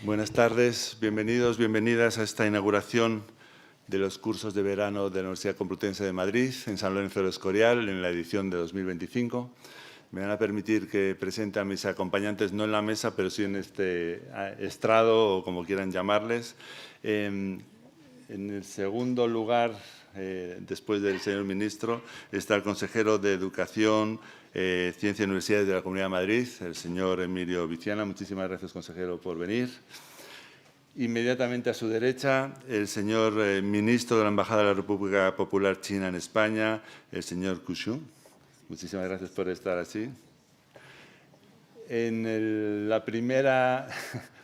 Buenas tardes, bienvenidos, bienvenidas a esta inauguración de los cursos de verano de la Universidad Complutense de Madrid, en San Lorenzo del Escorial, en la edición de 2025. Me van a permitir que presente a mis acompañantes, no en la mesa, pero sí en este estrado, o como quieran llamarles. En el segundo lugar, después del señor ministro, está el consejero de Educación, Ciencia y Universidades de la Comunidad de Madrid, el señor Emilio Viciana. Muchísimas gracias, consejero, por venir. Inmediatamente a su derecha, el señor ministro de la Embajada de la República Popular China en España, el señor Ku Xu. Muchísimas gracias por estar así. En la primera,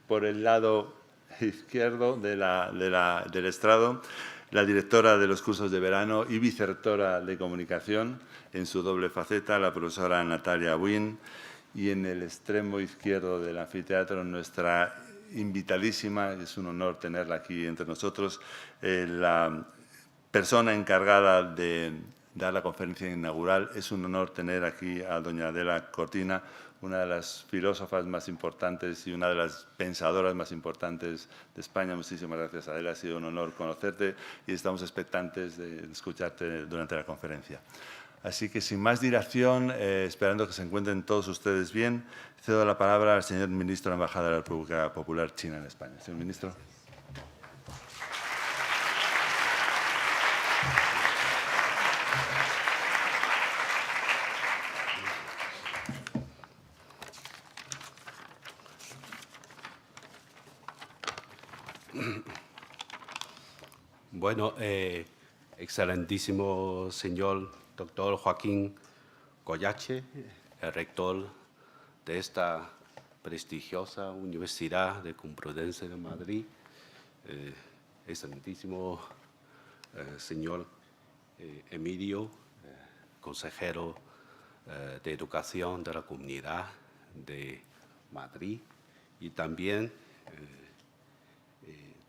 por el lado izquierdo del estrado, la directora de los cursos de verano y vicerrectora de comunicación, en su doble faceta, la profesora Natalia Wynn. Y en el extremo izquierdo del anfiteatro, nuestra invitadísima, es un honor tenerla aquí entre nosotros, la persona encargada de dar la conferencia inaugural. Es un honor tener aquí a doña Adela Cortina, una de las filósofas más importantes y una de las pensadoras más importantes de España. Muchísimas gracias, Adela. Ha sido un honor conocerte y estamos expectantes de escucharte durante la conferencia. Así que, sin más dilación, esperando que se encuentren todos ustedes bien, cedo la palabra al señor ministro de la Embajada de la República Popular China en España. Señor ministro. Bueno, excelentísimo señor doctor Joaquín Goyache, el rector de esta prestigiosa Universidad de Complutense de Madrid, excelentísimo señor Emilio, consejero de Educación de la Comunidad de Madrid, y también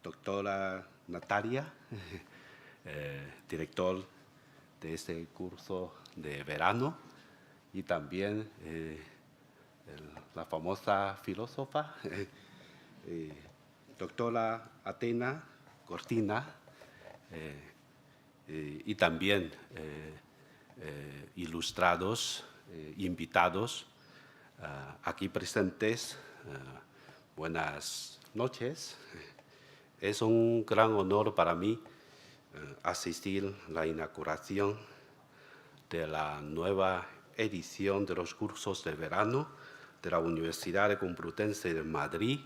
doctora Natalia, director de este curso de verano, y también la famosa filósofa, doctora Adela Cortina, y también ilustrados invitados aquí presentes. Buenas noches. Es un gran honor para mí asistir a la inauguración de la nueva edición de los cursos de verano de la Universidad de Complutense de Madrid,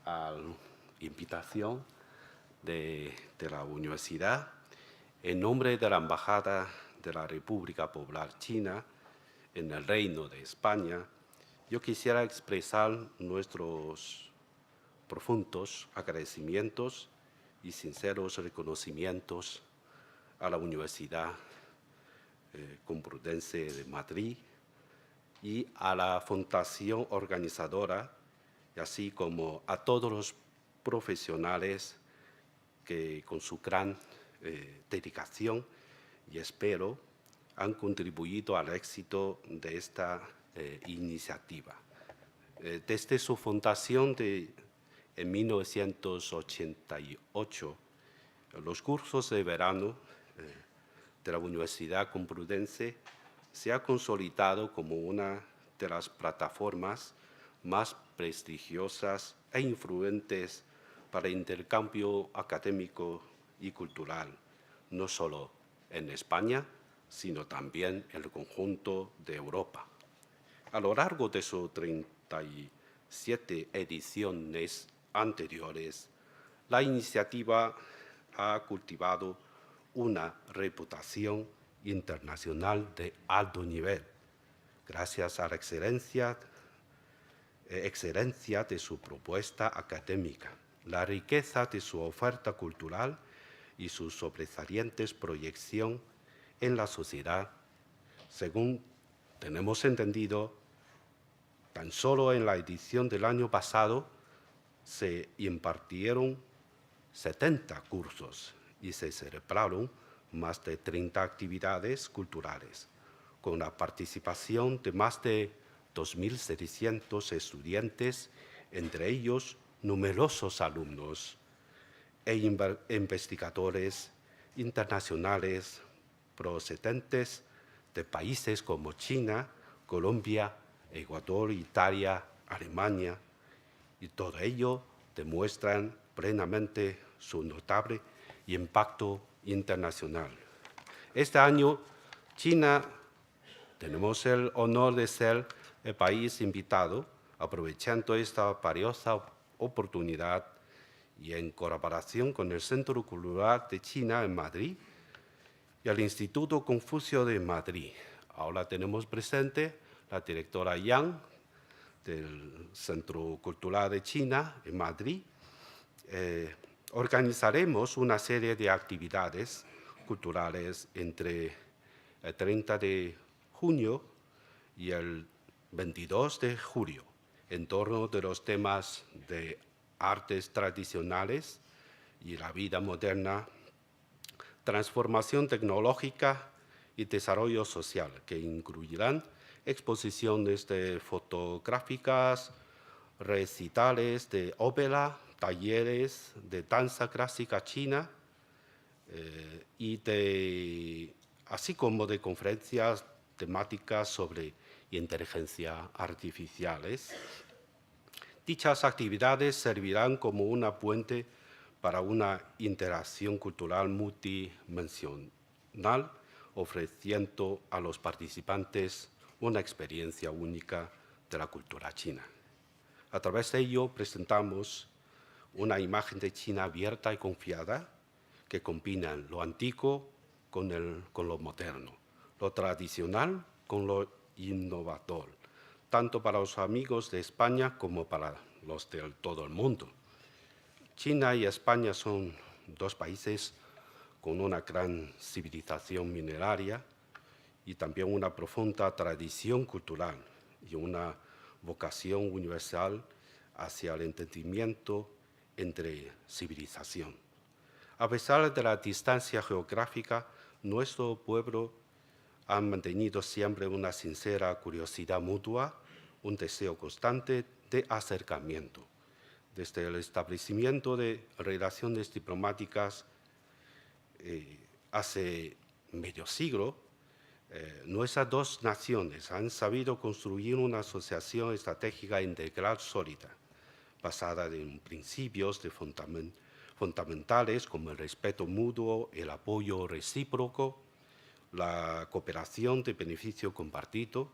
a la invitación de la universidad. En nombre de la Embajada de la República Popular China en el Reino de España, yo quisiera expresar nuestros profundos agradecimientos y sinceros reconocimientos a la Universidad Complutense de Madrid y a la fundación organizadora, y así como a todos los profesionales que con su gran dedicación y espero han contribuido al éxito de esta iniciativa. Desde su fundación en 1988, los cursos de verano de la Universidad Complutense se ha consolidado como una de las plataformas más prestigiosas e influyentes para el intercambio académico y cultural, no solo en España, sino también en el conjunto de Europa. A lo largo de sus 37 ediciones anteriores, la iniciativa ha cultivado una reputación internacional de alto nivel, gracias a la excelencia de su propuesta académica, la riqueza de su oferta cultural y su sobresaliente proyección en la sociedad. Según tenemos entendido, tan solo en la edición del año pasado se impartieron 70 cursos y se celebraron más de 30 actividades culturales, con la participación de más de 2.700 estudiantes entre ellos numerosos alumnos e investigadores internacionales procedentes de países como China, Colombia, Ecuador, Italia, Alemania, y todo ello demuestran plenamente su notable impacto internacional. Este año, China, tenemos el honor de ser el país invitado, aprovechando esta valiosa oportunidad y en colaboración con el Centro Cultural de China en Madrid y el Instituto Confucio de Madrid. Ahora tenemos presente la directora Yang del Centro Cultural de China en Madrid. Organizaremos una serie de actividades culturales entre el 30 de junio y el 22 de julio en torno de los temas de artes tradicionales y la vida moderna, transformación tecnológica y desarrollo social, que incluirán exposiciones de fotográficas, recitales de ópera, talleres de danza clásica china, así como de conferencias temáticas sobre inteligencia artificiales. Dichas actividades servirán como una puente para una interacción cultural multidimensional, ofreciendo a los participantes una experiencia única de la cultura china. A través de ello presentamos una imagen de China abierta y confiada que combina lo antiguo con lo moderno, lo tradicional con lo innovador, tanto para los amigos de España como para los de todo el mundo. China y España son dos países con una gran civilización mineraria y también una profunda tradición cultural y una vocación universal hacia el entendimiento entre civilización. A pesar de la distancia geográfica, nuestro pueblo ha mantenido siempre una sincera curiosidad mutua, un deseo constante de acercamiento. Desde el establecimiento de relaciones diplomáticas hace medio siglo, nuestras dos naciones han sabido construir una asociación estratégica integral sólida, basada en principios fundamentales como el respeto mutuo, el apoyo recíproco, la cooperación de beneficio compartido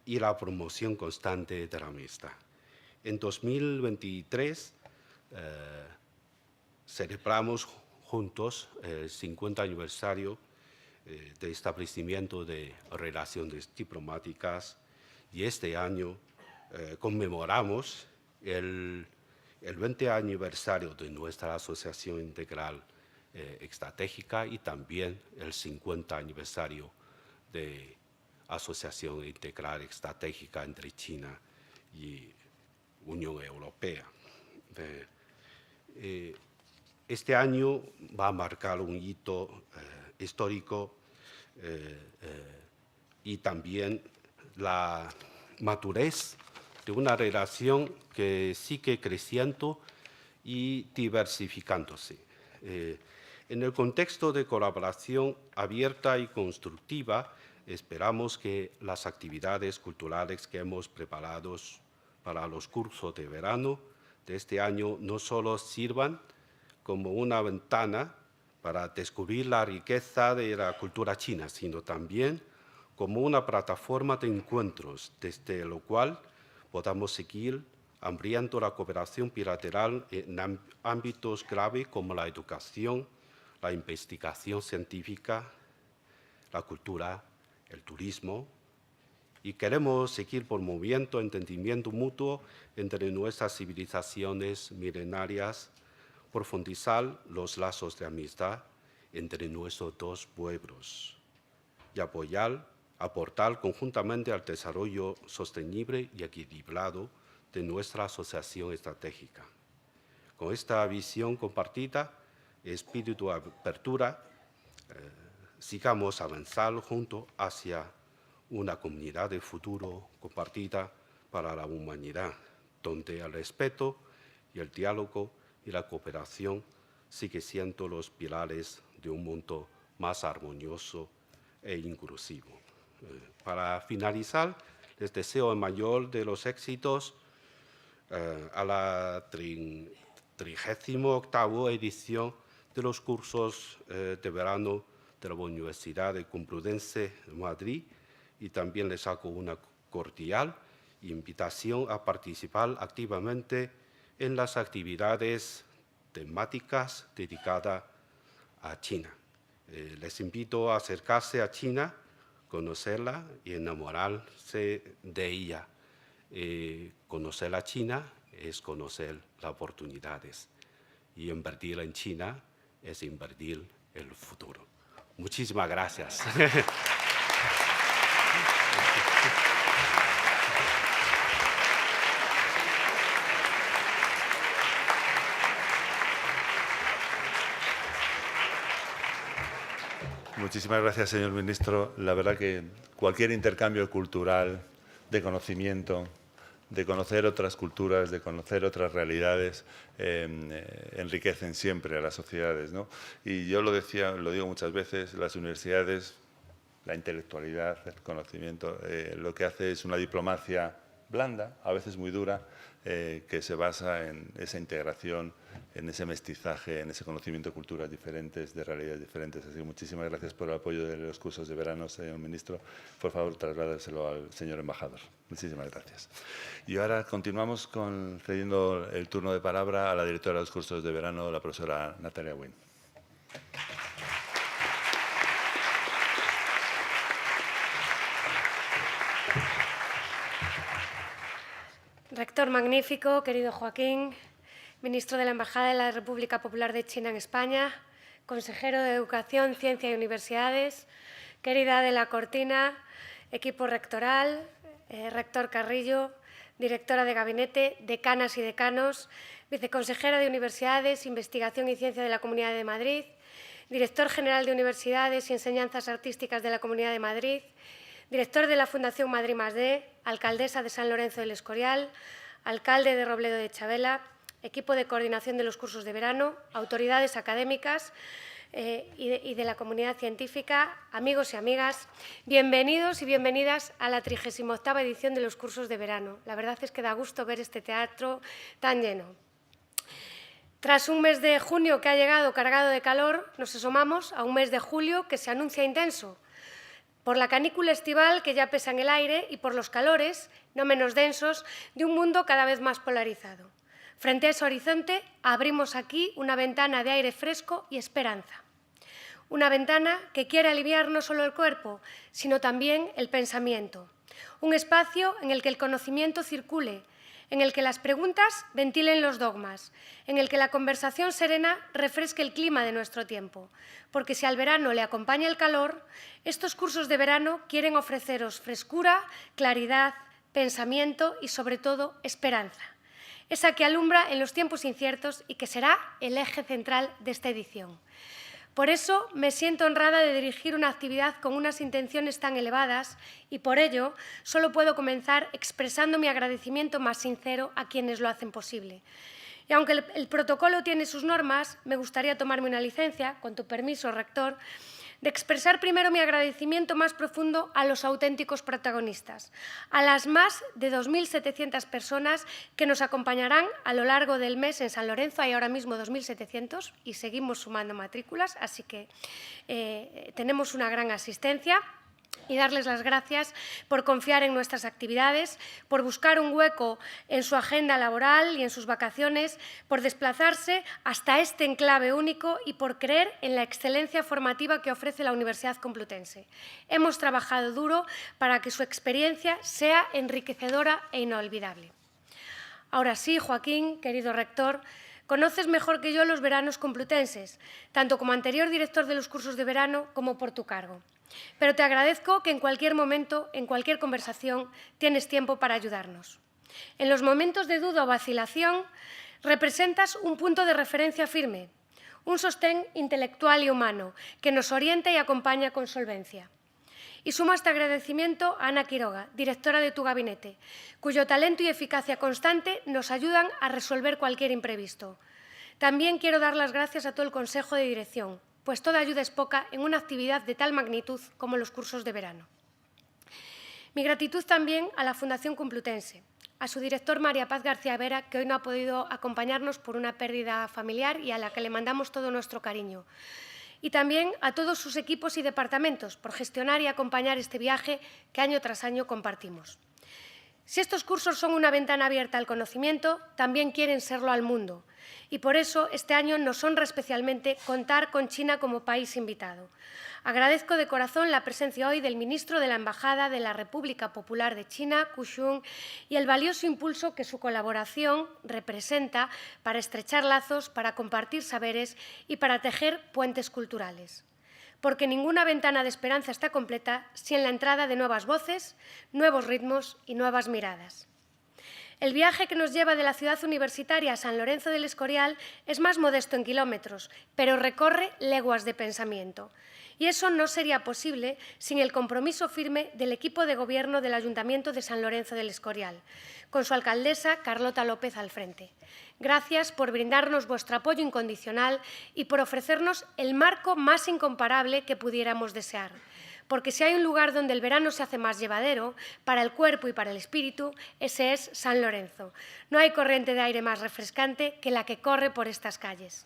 y la promoción constante de la amistad. En 2023 celebramos juntos el 50 aniversario de establecimiento de relaciones diplomáticas y este año conmemoramos el 20 aniversario de nuestra Asociación Integral Estratégica y también el 50 aniversario de Asociación Integral Estratégica entre China y Unión Europea. Este año va a marcar un hito histórico y también la madurez de una relación que sigue creciendo y diversificándose. En el contexto de colaboración abierta y constructiva, esperamos que las actividades culturales que hemos preparado para los cursos de verano de este año no solo sirvan como una ventana para descubrir la riqueza de la cultura china, sino también como una plataforma de encuentros, desde lo cual podamos seguir ampliando la cooperación bilateral en ámbitos clave como la educación, la investigación científica, la cultura, el turismo, y queremos seguir promoviendo entendimiento mutuo entre nuestras civilizaciones milenarias, profundizar los lazos de amistad entre nuestros dos pueblos y aportar conjuntamente al desarrollo sostenible y equilibrado de nuestra asociación estratégica. Con esta visión compartida, espíritu de apertura, sigamos avanzando juntos hacia una comunidad de futuro compartida para la humanidad. donde el respeto y el diálogo y la cooperación siguen siendo los pilares de un mundo más armonioso e inclusivo. Para finalizar, les deseo el mayor de los éxitos a la 38ª edición de los cursos de verano de la Universidad Complutense de Madrid, y también les hago una cordial invitación a participar activamente en las actividades temáticas dedicadas a China. Les invito a acercarse a China, conocerla y enamorarse de ella. Conocer a China es conocer las oportunidades, y invertir en China es invertir en el futuro. Muchísimas gracias. Muchísimas gracias, señor ministro. La verdad que cualquier intercambio cultural, de conocimiento, de conocer otras culturas, de conocer otras realidades, enriquecen siempre a las sociedades, ¿no? Y yo lo digo muchas veces, las universidades, la intelectualidad, el conocimiento, lo que hace es una diplomacia blanda, a veces muy dura, que se basa en esa integración, en ese mestizaje, en ese conocimiento de culturas diferentes, de realidades diferentes. Así que muchísimas gracias por el apoyo de los cursos de verano, señor ministro. Por favor, trasládaselo al señor embajador. Muchísimas gracias. Y ahora continuamos cediendo el turno de palabra a la directora de los cursos de verano, la profesora Natalia Wynn. Rector magnífico, querido Joaquín, ministro de la Embajada de la República Popular de China en España, consejero de Educación, Ciencia y Universidades, querida Adela Cortina, equipo rectoral, rector Carrillo, directora de gabinete, decanas y decanos, viceconsejera de Universidades, Investigación y Ciencia de la Comunidad de Madrid, director general de Universidades y Enseñanzas Artísticas de la Comunidad de Madrid, director de la Fundación Madrid+D, alcaldesa de San Lorenzo del Escorial, alcalde de Robledo de Chavela, equipo de coordinación de los cursos de verano, autoridades académicas y de la comunidad científica, amigos y amigas, bienvenidos y bienvenidas a la 38ª edición de los cursos de verano. La verdad es que da gusto ver este teatro tan lleno. Tras un mes de junio que ha llegado cargado de calor, nos asomamos a un mes de julio que se anuncia intenso, por la canícula estival que ya pesa en el aire y por los calores, no menos densos, de un mundo cada vez más polarizado. Frente a ese horizonte, abrimos aquí una ventana de aire fresco y esperanza. Una ventana que quiere aliviar no solo el cuerpo, sino también el pensamiento. Un espacio en el que el conocimiento circule, en el que las preguntas ventilen los dogmas, en el que la conversación serena refresque el clima de nuestro tiempo. Porque si al verano le acompaña el calor, estos cursos de verano quieren ofreceros frescura, claridad, pensamiento y, sobre todo, esperanza. Esa que alumbra en los tiempos inciertos y que será el eje central de esta edición. Por eso me siento honrada de dirigir una actividad con unas intenciones tan elevadas y por ello solo puedo comenzar expresando mi agradecimiento más sincero a quienes lo hacen posible. Y aunque el protocolo tiene sus normas, me gustaría tomarme una licencia, con tu permiso, rector, de expresar primero mi agradecimiento más profundo a los auténticos protagonistas, a las más de 2.700 personas que nos acompañarán a lo largo del mes en San Lorenzo. Hay ahora mismo 2.700 y seguimos sumando matrículas, así que tenemos una gran asistencia. Y darles las gracias por confiar en nuestras actividades, por buscar un hueco en su agenda laboral y en sus vacaciones, por desplazarse hasta este enclave único y por creer en la excelencia formativa que ofrece la Universidad Complutense. Hemos trabajado duro para que su experiencia sea enriquecedora e inolvidable. Ahora sí, Joaquín, querido rector, conoces mejor que yo los veranos complutenses, tanto como anterior director de los cursos de verano como por tu cargo. Pero te agradezco que en cualquier momento, en cualquier conversación, tienes tiempo para ayudarnos. En los momentos de duda o vacilación, representas un punto de referencia firme, un sostén intelectual y humano que nos orienta y acompaña con solvencia. Y sumo a este agradecimiento a Ana Quiroga, directora de tu gabinete, cuyo talento y eficacia constante nos ayudan a resolver cualquier imprevisto. También quiero dar las gracias a todo el Consejo de Dirección, pues toda ayuda es poca en una actividad de tal magnitud como los cursos de verano. Mi gratitud también a la Fundación Complutense, a su director María Paz García Vera, que hoy no ha podido acompañarnos por una pérdida familiar y a la que le mandamos todo nuestro cariño. Y también a todos sus equipos y departamentos por gestionar y acompañar este viaje que año tras año compartimos. Si estos cursos son una ventana abierta al conocimiento, también quieren serlo al mundo. Y por eso este año nos honra especialmente contar con China como país invitado. Agradezco de corazón la presencia hoy del ministro de la Embajada de la República Popular de China, Ku Shun, y el valioso impulso que su colaboración representa para estrechar lazos, para compartir saberes y para tejer puentes culturales. Porque ninguna ventana de esperanza está completa sin la entrada de nuevas voces, nuevos ritmos y nuevas miradas. El viaje que nos lleva de la ciudad universitaria a San Lorenzo del Escorial es más modesto en kilómetros, pero recorre leguas de pensamiento. Y eso no sería posible sin el compromiso firme del equipo de gobierno del Ayuntamiento de San Lorenzo del Escorial, con su alcaldesa Carlota López al frente. Gracias por brindarnos vuestro apoyo incondicional y por ofrecernos el marco más incomparable que pudiéramos desear. Porque si hay un lugar donde el verano se hace más llevadero, para el cuerpo y para el espíritu, ese es San Lorenzo. No hay corriente de aire más refrescante que la que corre por estas calles.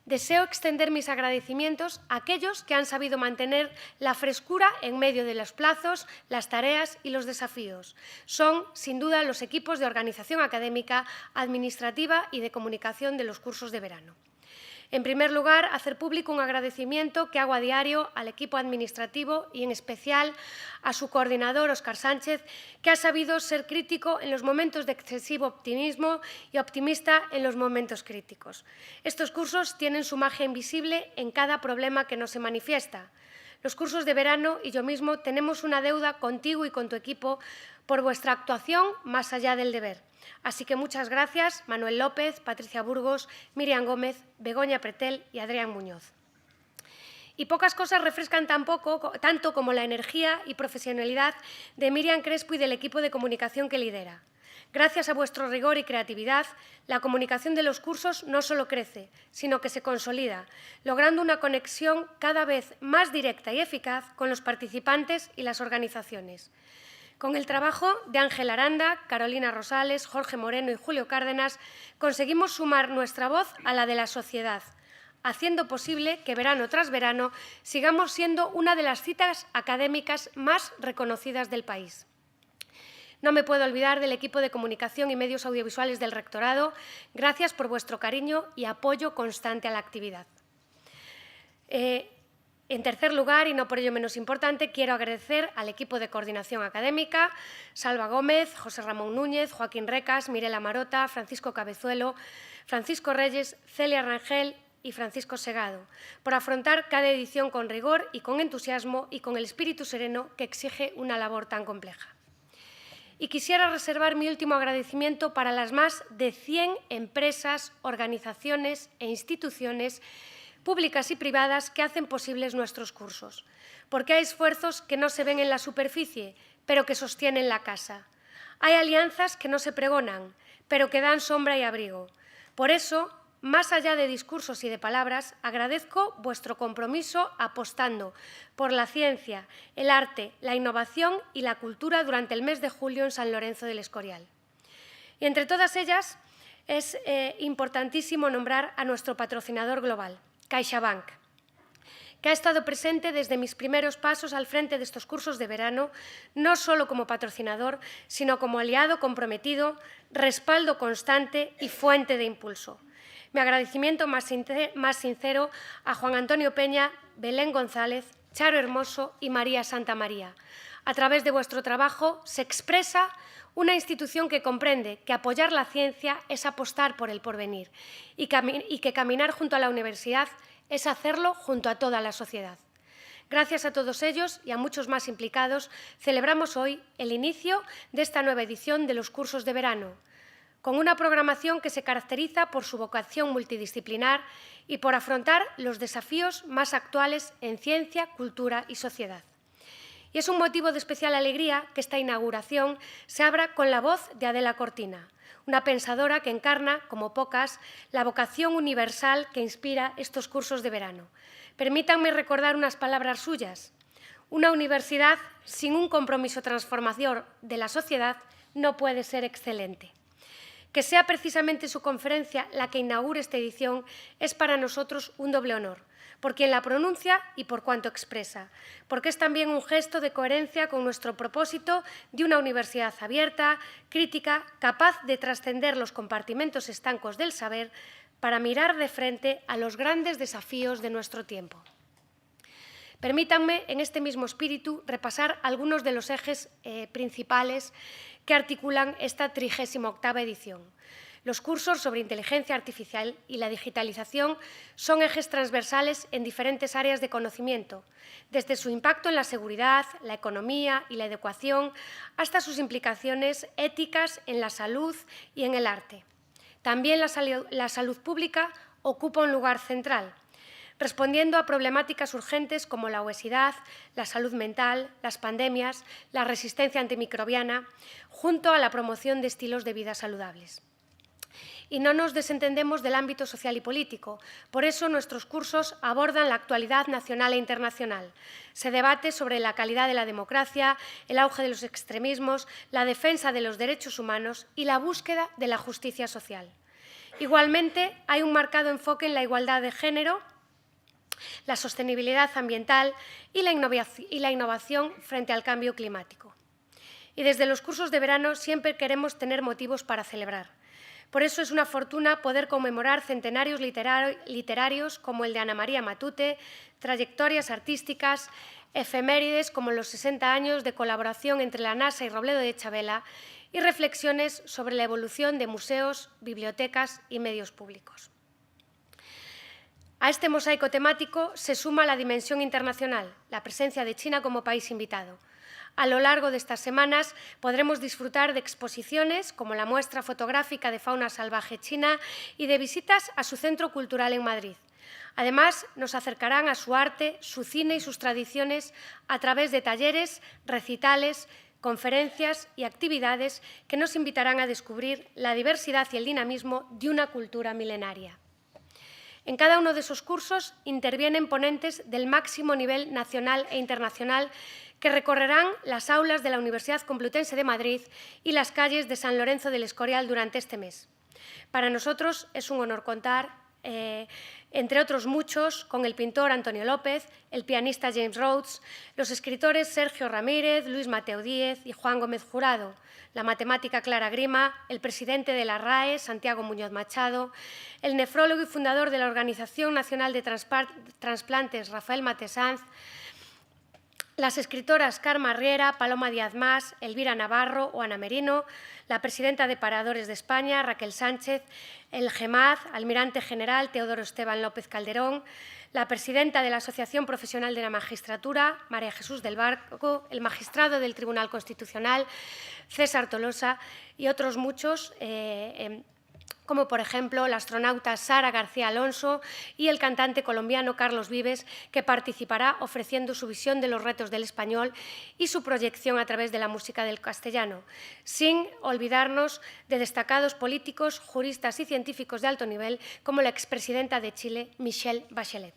Deseo extender mis agradecimientos a aquellos que han sabido mantener la frescura en medio de los plazos, las tareas y los desafíos. Son, sin duda, los equipos de organización académica, administrativa y de comunicación de los cursos de verano. En primer lugar, hacer público un agradecimiento que hago a diario al equipo administrativo y, en especial, a su coordinador, Óscar Sánchez, que ha sabido ser crítico en los momentos de excesivo optimismo y optimista en los momentos críticos. Estos cursos tienen su magia invisible en cada problema que nos se manifiesta. Los cursos de verano y yo mismo tenemos una deuda contigo y con tu equipo por vuestra actuación más allá del deber. Así que muchas gracias, Manuel López, Patricia Burgos, Miriam Gómez, Begoña Pretel y Adrián Muñoz. Y pocas cosas refrescan tanto como la energía y profesionalidad de Miriam Crespo y del equipo de comunicación que lidera. Gracias a vuestro rigor y creatividad, la comunicación de los cursos no solo crece, sino que se consolida, logrando una conexión cada vez más directa y eficaz con los participantes y las organizaciones. Con el trabajo de Ángel Aranda, Carolina Rosales, Jorge Moreno y Julio Cárdenas, conseguimos sumar nuestra voz a la de la sociedad, haciendo posible que verano tras verano sigamos siendo una de las citas académicas más reconocidas del país. No me puedo olvidar del equipo de comunicación y medios audiovisuales del Rectorado. Gracias por vuestro cariño y apoyo constante a la actividad. En tercer lugar, y no por ello menos importante, quiero agradecer al equipo de coordinación académica, Salva Gómez, José Ramón Núñez, Joaquín Recas, Mirela Marota, Francisco Cabezuelo, Francisco Reyes, Celia Rangel y Francisco Segado, por afrontar cada edición con rigor y con entusiasmo y con el espíritu sereno que exige una labor tan compleja. Y quisiera reservar mi último agradecimiento para las más de 100 empresas, organizaciones e instituciones públicas y privadas que hacen posibles nuestros cursos, porque hay esfuerzos que no se ven en la superficie, pero que sostienen la casa. Hay alianzas que no se pregonan, pero que dan sombra y abrigo. Por eso, más allá de discursos y de palabras, agradezco vuestro compromiso apostando por la ciencia, el arte, la innovación y la cultura durante el mes de julio en San Lorenzo del Escorial. Y entre todas ellas, es importantísimo nombrar a nuestro patrocinador global, CaixaBank, que ha estado presente desde mis primeros pasos al frente de estos cursos de verano, no solo como patrocinador, sino como aliado comprometido, respaldo constante y fuente de impulso. Mi agradecimiento más sincero a Juan Antonio Peña, Belén González, Charo Hermoso y María Santamaría. A través de vuestro trabajo se expresa una institución que comprende que apoyar la ciencia es apostar por el porvenir y que caminar junto a la universidad es hacerlo junto a toda la sociedad. Gracias a todos ellos y a muchos más implicados, celebramos hoy el inicio de esta nueva edición de los cursos de verano, con una programación que se caracteriza por su vocación multidisciplinar y por afrontar los desafíos más actuales en ciencia, cultura y sociedad. Y es un motivo de especial alegría que esta inauguración se abra con la voz de Adela Cortina, una pensadora que encarna, como pocas, la vocación universal que inspira estos cursos de verano. Permítanme recordar unas palabras suyas. Una universidad sin un compromiso transformador de la sociedad no puede ser excelente. Que sea precisamente su conferencia la que inaugure esta edición es para nosotros un doble honor, por quien la pronuncia y por cuanto expresa, porque es también un gesto de coherencia con nuestro propósito de una universidad abierta, crítica, capaz de trascender los compartimentos estancos del saber para mirar de frente a los grandes desafíos de nuestro tiempo. Permítanme, en este mismo espíritu, repasar algunos de los ejes principales que articulan esta 38ª edición. Los cursos sobre inteligencia artificial y la digitalización son ejes transversales en diferentes áreas de conocimiento, desde su impacto en la seguridad, la economía y la educación, hasta sus implicaciones éticas en la salud y en el arte. También la salud pública ocupa un lugar central, respondiendo a problemáticas urgentes como la obesidad, la salud mental, las pandemias, la resistencia antimicrobiana, junto a la promoción de estilos de vida saludables. Y no nos desentendemos del ámbito social y político. Por eso nuestros cursos abordan la actualidad nacional e internacional. Se debate sobre la calidad de la democracia, el auge de los extremismos, la defensa de los derechos humanos y la búsqueda de la justicia social. Igualmente, hay un marcado enfoque en la igualdad de género, la sostenibilidad ambiental y la innovación frente al cambio climático. Y desde los cursos de verano siempre queremos tener motivos para celebrar. Por eso es una fortuna poder conmemorar centenarios literarios como el de Ana María Matute, trayectorias artísticas, efemérides como los 60 años de colaboración entre la NASA y Robledo de Chabela y reflexiones sobre la evolución de museos, bibliotecas y medios públicos. A este mosaico temático se suma la dimensión internacional, la presencia de China como país invitado. A lo largo de estas semanas podremos disfrutar de exposiciones como la muestra fotográfica de fauna salvaje china y de visitas a su centro cultural en Madrid. Además, nos acercarán a su arte, su cine y sus tradiciones a través de talleres, recitales, conferencias y actividades que nos invitarán a descubrir la diversidad y el dinamismo de una cultura milenaria. En cada uno de esos cursos intervienen ponentes del máximo nivel nacional e internacional que recorrerán las aulas de la Universidad Complutense de Madrid y las calles de San Lorenzo del Escorial durante este mes. Para nosotros es un honor contar, entre otros muchos, con el pintor Antonio López, el pianista James Rhodes, los escritores Sergio Ramírez, Luis Mateo Díez y Juan Gómez Jurado, la matemática Clara Grima, el presidente de la RAE, Santiago Muñoz Machado, el nefrólogo y fundador de la Organización Nacional de Transplantes, Rafael Matesanz, las escritoras Carmen Riera, Paloma Díaz Mas, Elvira Navarro o Ana Merino, la presidenta de Paradores de España, Raquel Sánchez, el GEMAD, almirante general Teodoro Esteban López Calderón, la presidenta de la Asociación Profesional de la Magistratura, María Jesús del Barco, el magistrado del Tribunal Constitucional, César Tolosa y otros muchos, como por ejemplo la astronauta Sara García Alonso y el cantante colombiano Carlos Vives, que participará ofreciendo su visión de los retos del español y su proyección a través de la música del castellano, sin olvidarnos de destacados políticos, juristas y científicos de alto nivel, como la expresidenta de Chile, Michelle Bachelet.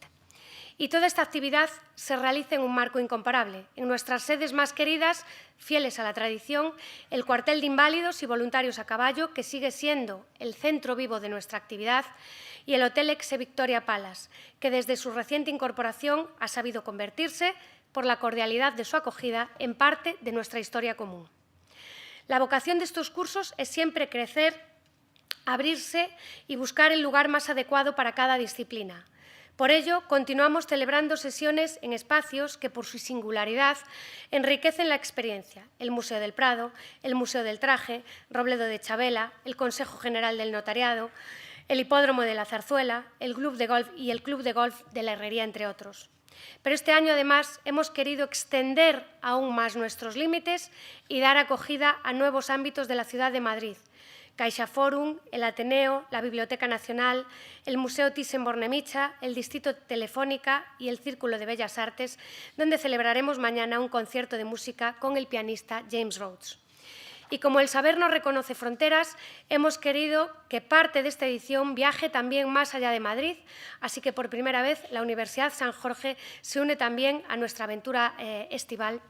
Y toda esta actividad se realiza en un marco incomparable. En nuestras sedes más queridas, fieles a la tradición, el cuartel de inválidos y voluntarios a caballo, que sigue siendo el centro vivo de nuestra actividad, y el Hotel Exe Victoria Palace, que desde su reciente incorporación ha sabido convertirse, por la cordialidad de su acogida, en parte de nuestra historia común. La vocación de estos cursos es siempre crecer, abrirse y buscar el lugar más adecuado para cada disciplina. Por ello, continuamos celebrando sesiones en espacios que, por su singularidad, enriquecen la experiencia. El Museo del Prado, el Museo del Traje, Robledo de Chabela, el Consejo General del Notariado, el Hipódromo de la Zarzuela, el Club de Golf y el Club de Golf de la Herrería, entre otros. Pero este año, además, hemos querido extender aún más nuestros límites y dar acogida a nuevos ámbitos de la ciudad de Madrid, CaixaForum, el Ateneo, la Biblioteca Nacional, el Museo Thyssen-Bornemisza, el Distrito Telefónica y el Círculo de Bellas Artes, donde celebraremos mañana un concierto de música con el pianista James Rhodes. Y como el saber no reconoce fronteras, hemos querido que parte de esta edición viaje también más allá de Madrid, así que por primera vez la Universidad San Jorge se une también a nuestra aventura estival,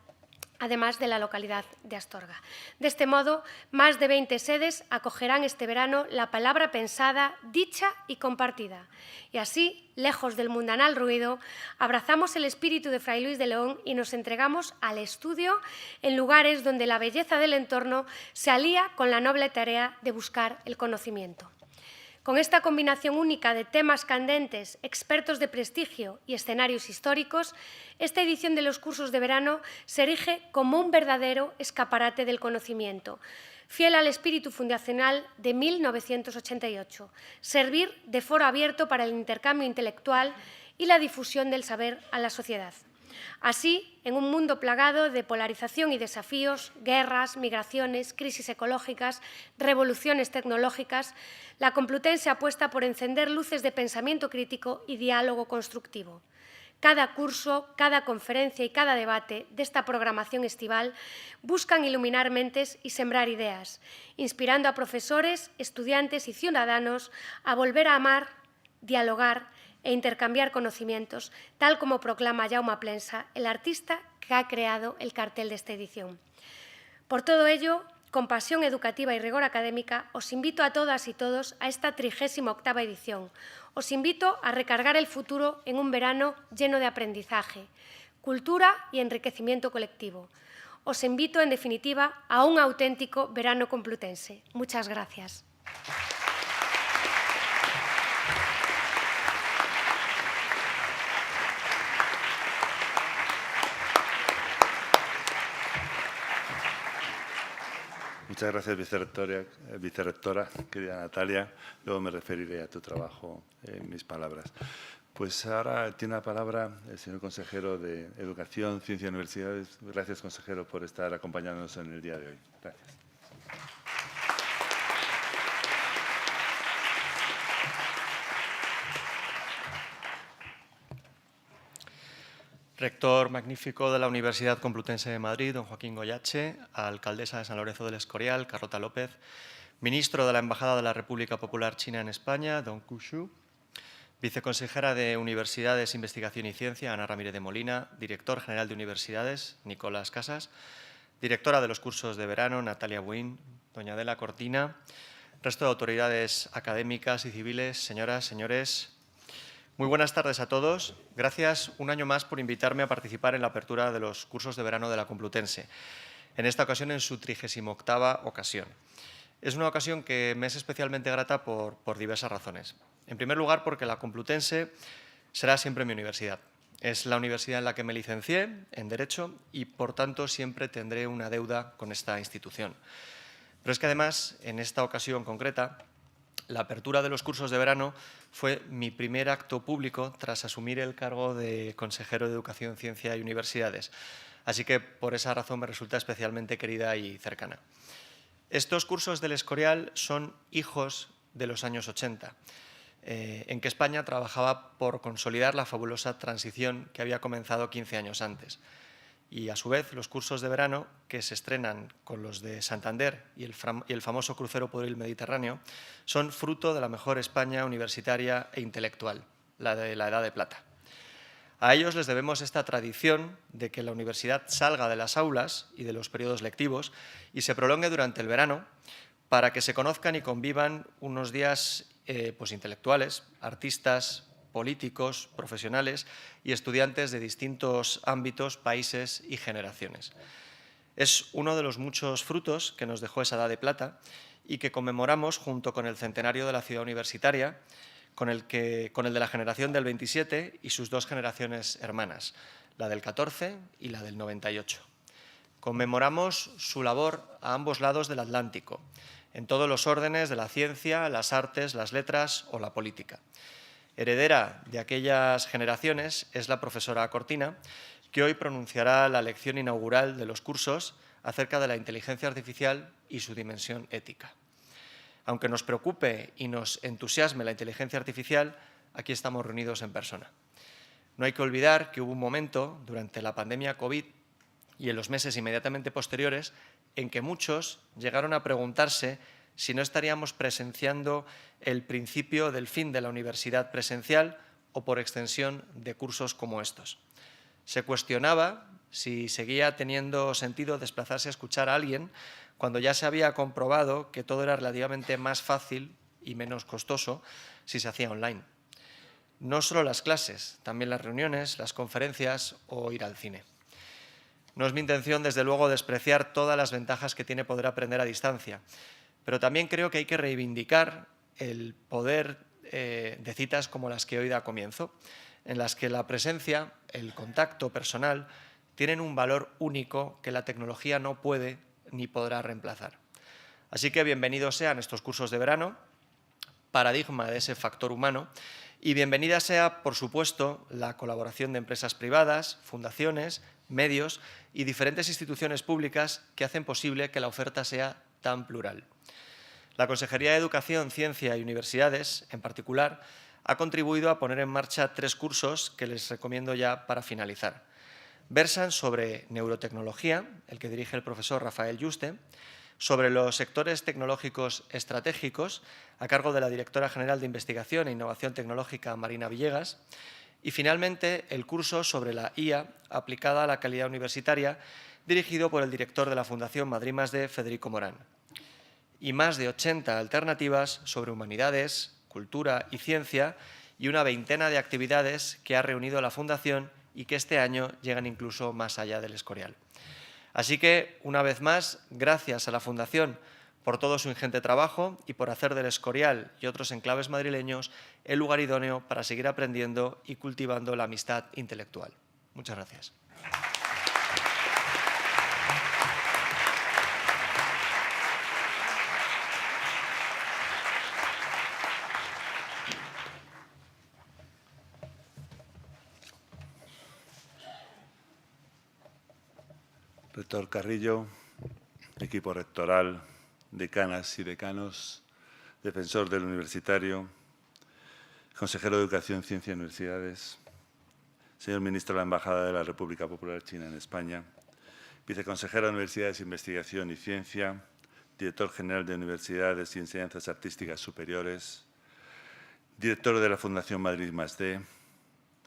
además de la localidad de Astorga. De este modo, más de 20 sedes acogerán este verano la palabra pensada, dicha y compartida. Y así, lejos del mundanal ruido, abrazamos el espíritu de Fray Luis de León y nos entregamos al estudio en lugares donde la belleza del entorno se alía con la noble tarea de buscar el conocimiento. Con esta combinación única de temas candentes, expertos de prestigio y escenarios históricos, esta edición de los cursos de verano se erige como un verdadero escaparate del conocimiento, fiel al espíritu fundacional de 1988, servir de foro abierto para el intercambio intelectual y la difusión del saber a la sociedad. Así, en un mundo plagado de polarización y desafíos, guerras, migraciones, crisis ecológicas, revoluciones tecnológicas, la Complutense apuesta por encender luces de pensamiento crítico y diálogo constructivo. Cada curso, cada conferencia y cada debate de esta programación estival buscan iluminar mentes y sembrar ideas, inspirando a profesores, estudiantes y ciudadanos a volver a amar, dialogar e intercambiar conocimientos, tal como proclama Jaume Plensa, el artista que ha creado el cartel de esta edición. Por todo ello, con pasión educativa y rigor académica, os invito a todas y todos a esta 38ª edición. Os invito a recargar el futuro en un verano lleno de aprendizaje, cultura y enriquecimiento colectivo. Os invito, en definitiva, a un auténtico verano complutense. Muchas gracias. Muchas gracias, vicerrectora, querida Natalia. Luego me referiré a tu trabajo en mis palabras. Pues ahora tiene la palabra el señor consejero de Educación, Ciencia y Universidades. Gracias, consejero, por estar acompañándonos en el día de hoy. Gracias. Rector magnífico de la Universidad Complutense de Madrid, don Joaquín Goyache, alcaldesa de San Lorenzo del Escorial, Carlota López, ministro de la Embajada de la República Popular China en España, don Ku Shu, viceconsejera de Universidades, Investigación y Ciencia, Ana Ramírez de Molina, director general de Universidades, Nicolás Casas, directora de los cursos de verano, Natalia Buin, doña Adela Cortina, resto de autoridades académicas y civiles, señoras, señores. Muy buenas tardes a todos. Gracias un año más por invitarme a participar en la apertura de los cursos de verano de la Complutense, en esta ocasión en su 38ª ocasión. Es una ocasión que me es especialmente grata por diversas razones. En primer lugar, porque la Complutense será siempre mi universidad. Es la universidad en la que me licencié en Derecho y, por tanto, siempre tendré una deuda con esta institución. Pero es que, además, en esta ocasión concreta, la apertura de los cursos de verano fue mi primer acto público tras asumir el cargo de consejero de Educación, Ciencia y Universidades. Así que por esa razón me resulta especialmente querida y cercana. Estos cursos del Escorial son hijos de los años 80, en que España trabajaba por consolidar la fabulosa transición que había comenzado 15 años antes. Y, a su vez, los cursos de verano, que se estrenan con los de Santander y el famoso crucero por el Mediterráneo, son fruto de la mejor España universitaria e intelectual, la de la Edad de Plata. A ellos les debemos esta tradición de que la universidad salga de las aulas y de los periodos lectivos y se prolongue durante el verano para que se conozcan y convivan unos días intelectuales, artistas, políticos, profesionales y estudiantes de distintos ámbitos, países y generaciones. Es uno de los muchos frutos que nos dejó esa Edad de Plata y que conmemoramos junto con el centenario de la ciudad universitaria, con el de la generación del 27 y sus dos generaciones hermanas, la del 14 y la del 98. Conmemoramos su labor a ambos lados del Atlántico, en todos los órdenes de la ciencia, las artes, las letras o la política. Heredera de aquellas generaciones es la profesora Cortina, que hoy pronunciará la lección inaugural de los cursos acerca de la inteligencia artificial y su dimensión ética. Aunque nos preocupe y nos entusiasme la inteligencia artificial, aquí estamos reunidos en persona. No hay que olvidar que hubo un momento durante la pandemia COVID y en los meses inmediatamente posteriores en que muchos llegaron a preguntarse si no estaríamos presenciando el principio del fin de la universidad presencial o, por extensión, de cursos como estos. Se cuestionaba si seguía teniendo sentido desplazarse a escuchar a alguien cuando ya se había comprobado que todo era relativamente más fácil y menos costoso si se hacía online. No solo las clases, también las reuniones, las conferencias o ir al cine. No es mi intención, desde luego, despreciar todas las ventajas que tiene poder aprender a distancia, pero también creo que hay que reivindicar el poder de citas como las que hoy da comienzo, en las que la presencia, el contacto personal, tienen un valor único que la tecnología no puede ni podrá reemplazar. Así que bienvenidos sean estos cursos de verano, paradigma de ese factor humano, y bienvenida sea, por supuesto, la colaboración de empresas privadas, fundaciones, medios y diferentes instituciones públicas que hacen posible que la oferta sea tan plural. La Consejería de Educación, Ciencia y Universidades, en particular, ha contribuido a poner en marcha 3 cursos que les recomiendo ya para finalizar. Versan sobre neurotecnología, el que dirige el profesor Rafael Yuste, sobre los sectores tecnológicos estratégicos, a cargo de la Directora General de Investigación e Innovación Tecnológica, Marina Villegas, y finalmente el curso sobre la IA aplicada a la calidad universitaria, dirigido por el director de la Fundación Madrid+D, Federico Morán. Y más de 80 alternativas sobre humanidades, cultura y ciencia, y una veintena de actividades que ha reunido la Fundación y que este año llegan incluso más allá del Escorial. Así que, una vez más, gracias a la Fundación por todo su ingente trabajo y por hacer del Escorial y otros enclaves madrileños el lugar idóneo para seguir aprendiendo y cultivando la amistad intelectual. Muchas gracias. Rector Carrillo, equipo rectoral, decanas y decanos, defensor del universitario, consejero de Educación, Ciencia y Universidades, señor ministro de la Embajada de la República Popular China en España, viceconsejero de Universidades, Investigación y Ciencia, director general de Universidades y Enseñanzas Artísticas Superiores, director de la Fundación Madrid+D,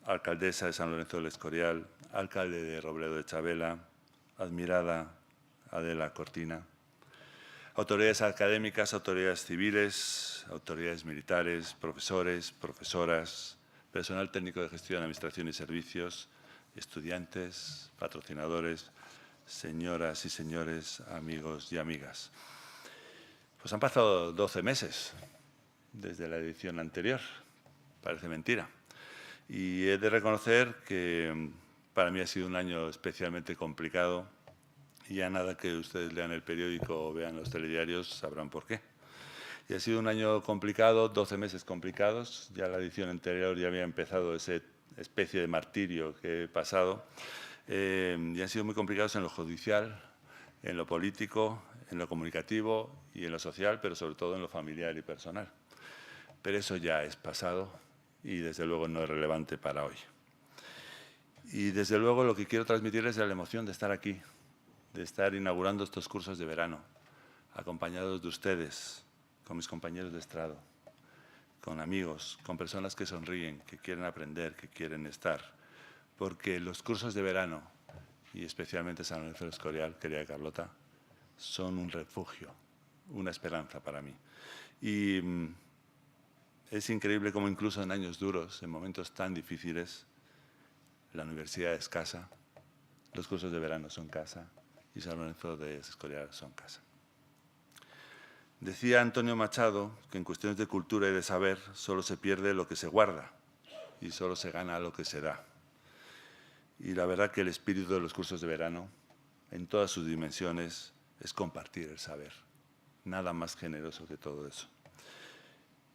alcaldesa de San Lorenzo del Escorial, alcalde de Robledo de Chabela, admirada Adela Cortina, autoridades académicas, autoridades civiles, autoridades militares, profesores, profesoras, personal técnico de gestión, administración y servicios, estudiantes, patrocinadores, señoras y señores, amigos y amigas. Pues han pasado 12 meses desde la edición anterior, parece mentira. Y he de reconocer que para mí ha sido un año especialmente complicado y ya nada que ustedes lean el periódico o vean los telediarios sabrán por qué. Y ha sido un año complicado, 12 meses complicados. Ya la edición anterior ya había empezado esa especie de martirio que he pasado. Y han sido muy complicados en lo judicial, en lo político, en lo comunicativo y en lo social, pero sobre todo en lo familiar y personal. Pero eso ya es pasado y desde luego no es relevante para hoy. Y desde luego lo que quiero transmitirles es la emoción de estar aquí, de estar inaugurando estos cursos de verano, acompañados de ustedes, con mis compañeros de estrado, con amigos, con personas que sonríen, que quieren aprender, que quieren estar. Porque los cursos de verano, y especialmente San Lorenzo del Escorial, querida Carlota, son un refugio, una esperanza para mí. Y es increíble cómo incluso en años duros, en momentos tan difíciles, la universidad es casa, los cursos de verano son casa y San Lorenzo de Escorial son casa. Decía Antonio Machado que en cuestiones de cultura y de saber solo se pierde lo que se guarda y solo se gana lo que se da. Y la verdad que el espíritu de los cursos de verano, en todas sus dimensiones, es compartir el saber. Nada más generoso que todo eso.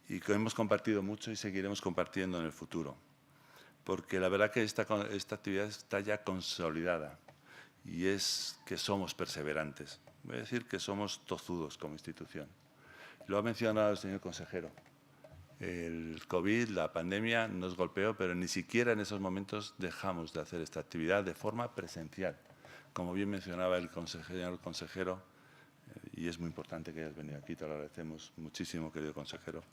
Y que hemos compartido mucho y seguiremos compartiendo en el futuro. Porque la verdad que esta actividad está ya consolidada y es que somos perseverantes. Voy a decir que somos tozudos como institución. Lo ha mencionado el señor consejero. El COVID, la pandemia, nos golpeó, pero ni siquiera en esos momentos dejamos de hacer esta actividad de forma presencial. Como bien mencionaba el señor consejero, y es muy importante que hayas venido aquí, te lo agradecemos muchísimo, querido consejero.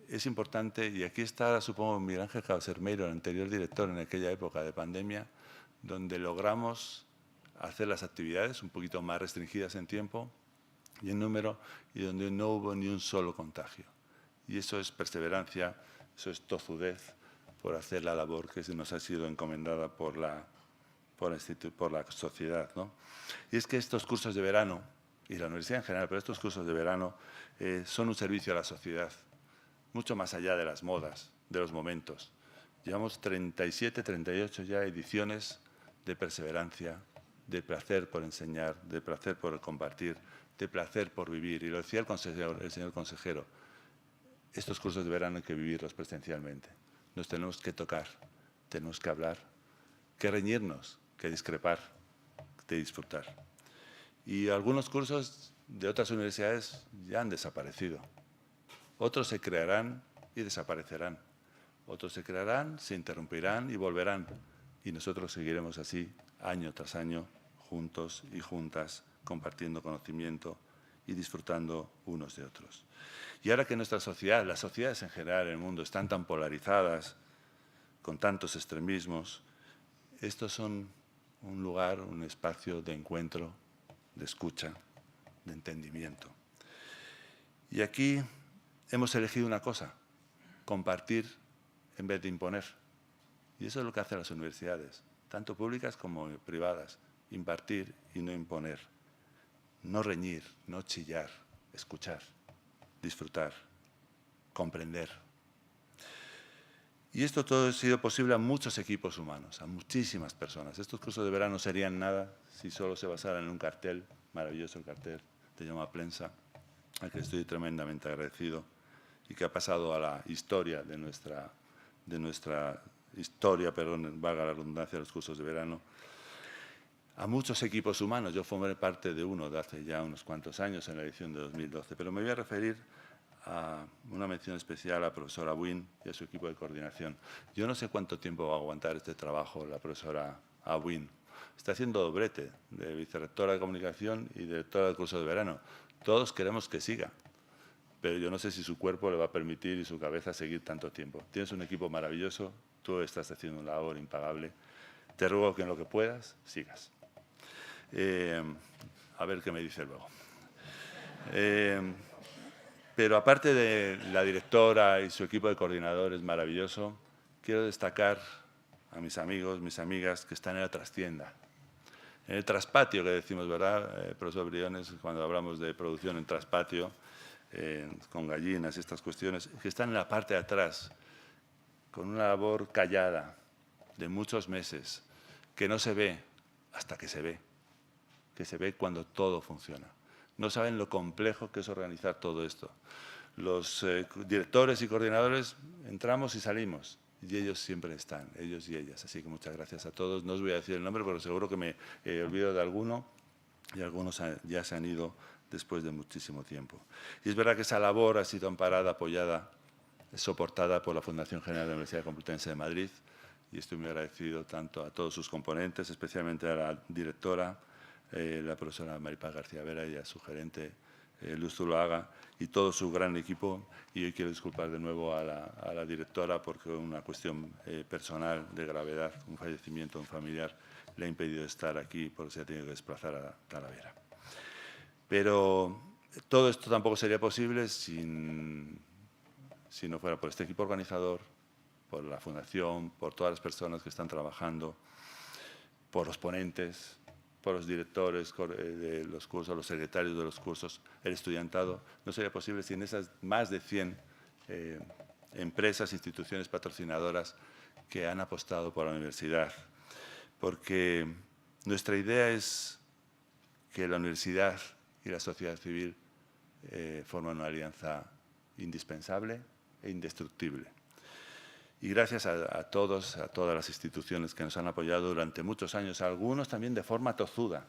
Es importante, y aquí está, supongo, Miguel Ángel Cabasermeiro, el anterior director en aquella época de pandemia, donde logramos hacer las actividades un poquito más restringidas en tiempo y en número, y donde no hubo ni un solo contagio. Y eso es perseverancia, eso es tozudez por hacer la labor que se nos ha sido encomendada por la sociedad, ¿no? Y es que estos cursos de verano, y la universidad en general, pero estos cursos de verano son un servicio a la sociedad, mucho más allá de las modas, de los momentos. Llevamos 37, 38 ya ediciones de perseverancia, de placer por enseñar, de placer por compartir, de placer por vivir. Y lo decía el señor consejero, estos cursos de verano hay que vivirlos presencialmente. Nos tenemos que tocar, tenemos que hablar, que reñirnos, que discrepar, que disfrutar. Y algunos cursos de otras universidades ya han desaparecido. Otros se crearán y desaparecerán. Otros se crearán, se interrumpirán y volverán. Y nosotros seguiremos así, año tras año, juntos y juntas, compartiendo conocimiento y disfrutando unos de otros. Y ahora que nuestra sociedad, las sociedades en general en el mundo están tan polarizadas, con tantos extremismos, estos son un lugar, un espacio de encuentro, de escucha, de entendimiento. Y aquí hemos elegido una cosa, compartir en vez de imponer. Y eso es lo que hacen las universidades, tanto públicas como privadas, impartir y no imponer. No reñir, no chillar, escuchar, disfrutar, comprender. Y esto todo ha sido posible a muchos equipos humanos, a muchísimas personas. Estos cursos de verano serían nada si solo se basaran en un cartel, maravilloso el cartel de Jaume Plensa, al que estoy tremendamente agradecido y que ha pasado a la historia de nuestra historia, perdón, valga la redundancia, de los cursos de verano. A muchos equipos humanos, yo formé parte de uno de hace ya unos cuantos años en la edición de 2012, pero me voy a referir a una mención especial a la profesora Wynne y a su equipo de coordinación. Yo no sé cuánto tiempo va a aguantar este trabajo la profesora Wynne. Está haciendo doblete de vicerrectora de comunicación y directora del curso de verano. Todos queremos que siga, pero yo no sé si su cuerpo le va a permitir y su cabeza seguir tanto tiempo. Tienes un equipo maravilloso, tú estás haciendo una labor impagable. Te ruego que en lo que puedas, sigas. A ver qué me dice luego. Pero aparte de la directora y su equipo de coordinadores maravilloso, quiero destacar a mis amigos, mis amigas que están en la trastienda. En el traspatio, que decimos, ¿verdad, profesor Briones, cuando hablamos de producción en traspatio, con gallinas y estas cuestiones, que están en la parte de atrás, con una labor callada de muchos meses, que no se ve hasta que se ve cuando todo funciona. No saben lo complejo que es organizar todo esto. Los directores y coordinadores entramos y salimos, y ellos siempre están, ellos y ellas. Así que muchas gracias a todos. No os voy a decir el nombre, pero seguro que me olvido de alguno, y algunos ya se han ido después de muchísimo tiempo. Y es verdad que esa labor ha sido amparada, apoyada, soportada por la Fundación General de la Universidad Complutense de Madrid, y estoy muy agradecido tanto a todos sus componentes, especialmente a la directora, la profesora Maripaz García Vera, y a su gerente, Luz Zuloaga, y todo su gran equipo. Y hoy quiero disculpar de nuevo a la directora porque una cuestión personal de gravedad, un fallecimiento, un familiar, le ha impedido estar aquí porque se ha tenido que desplazar a Talavera. Pero todo esto tampoco sería posible si no fuera por este equipo organizador, por la Fundación, por todas las personas que están trabajando, por los ponentes, por los directores de los cursos, los secretarios de los cursos, el estudiantado. No sería posible sin esas más de 100 empresas, instituciones patrocinadoras que han apostado por la universidad. Porque nuestra idea es que la universidad y la sociedad civil forman una alianza indispensable e indestructible. Y gracias a todas las instituciones que nos han apoyado durante muchos años, algunos también de forma tozuda,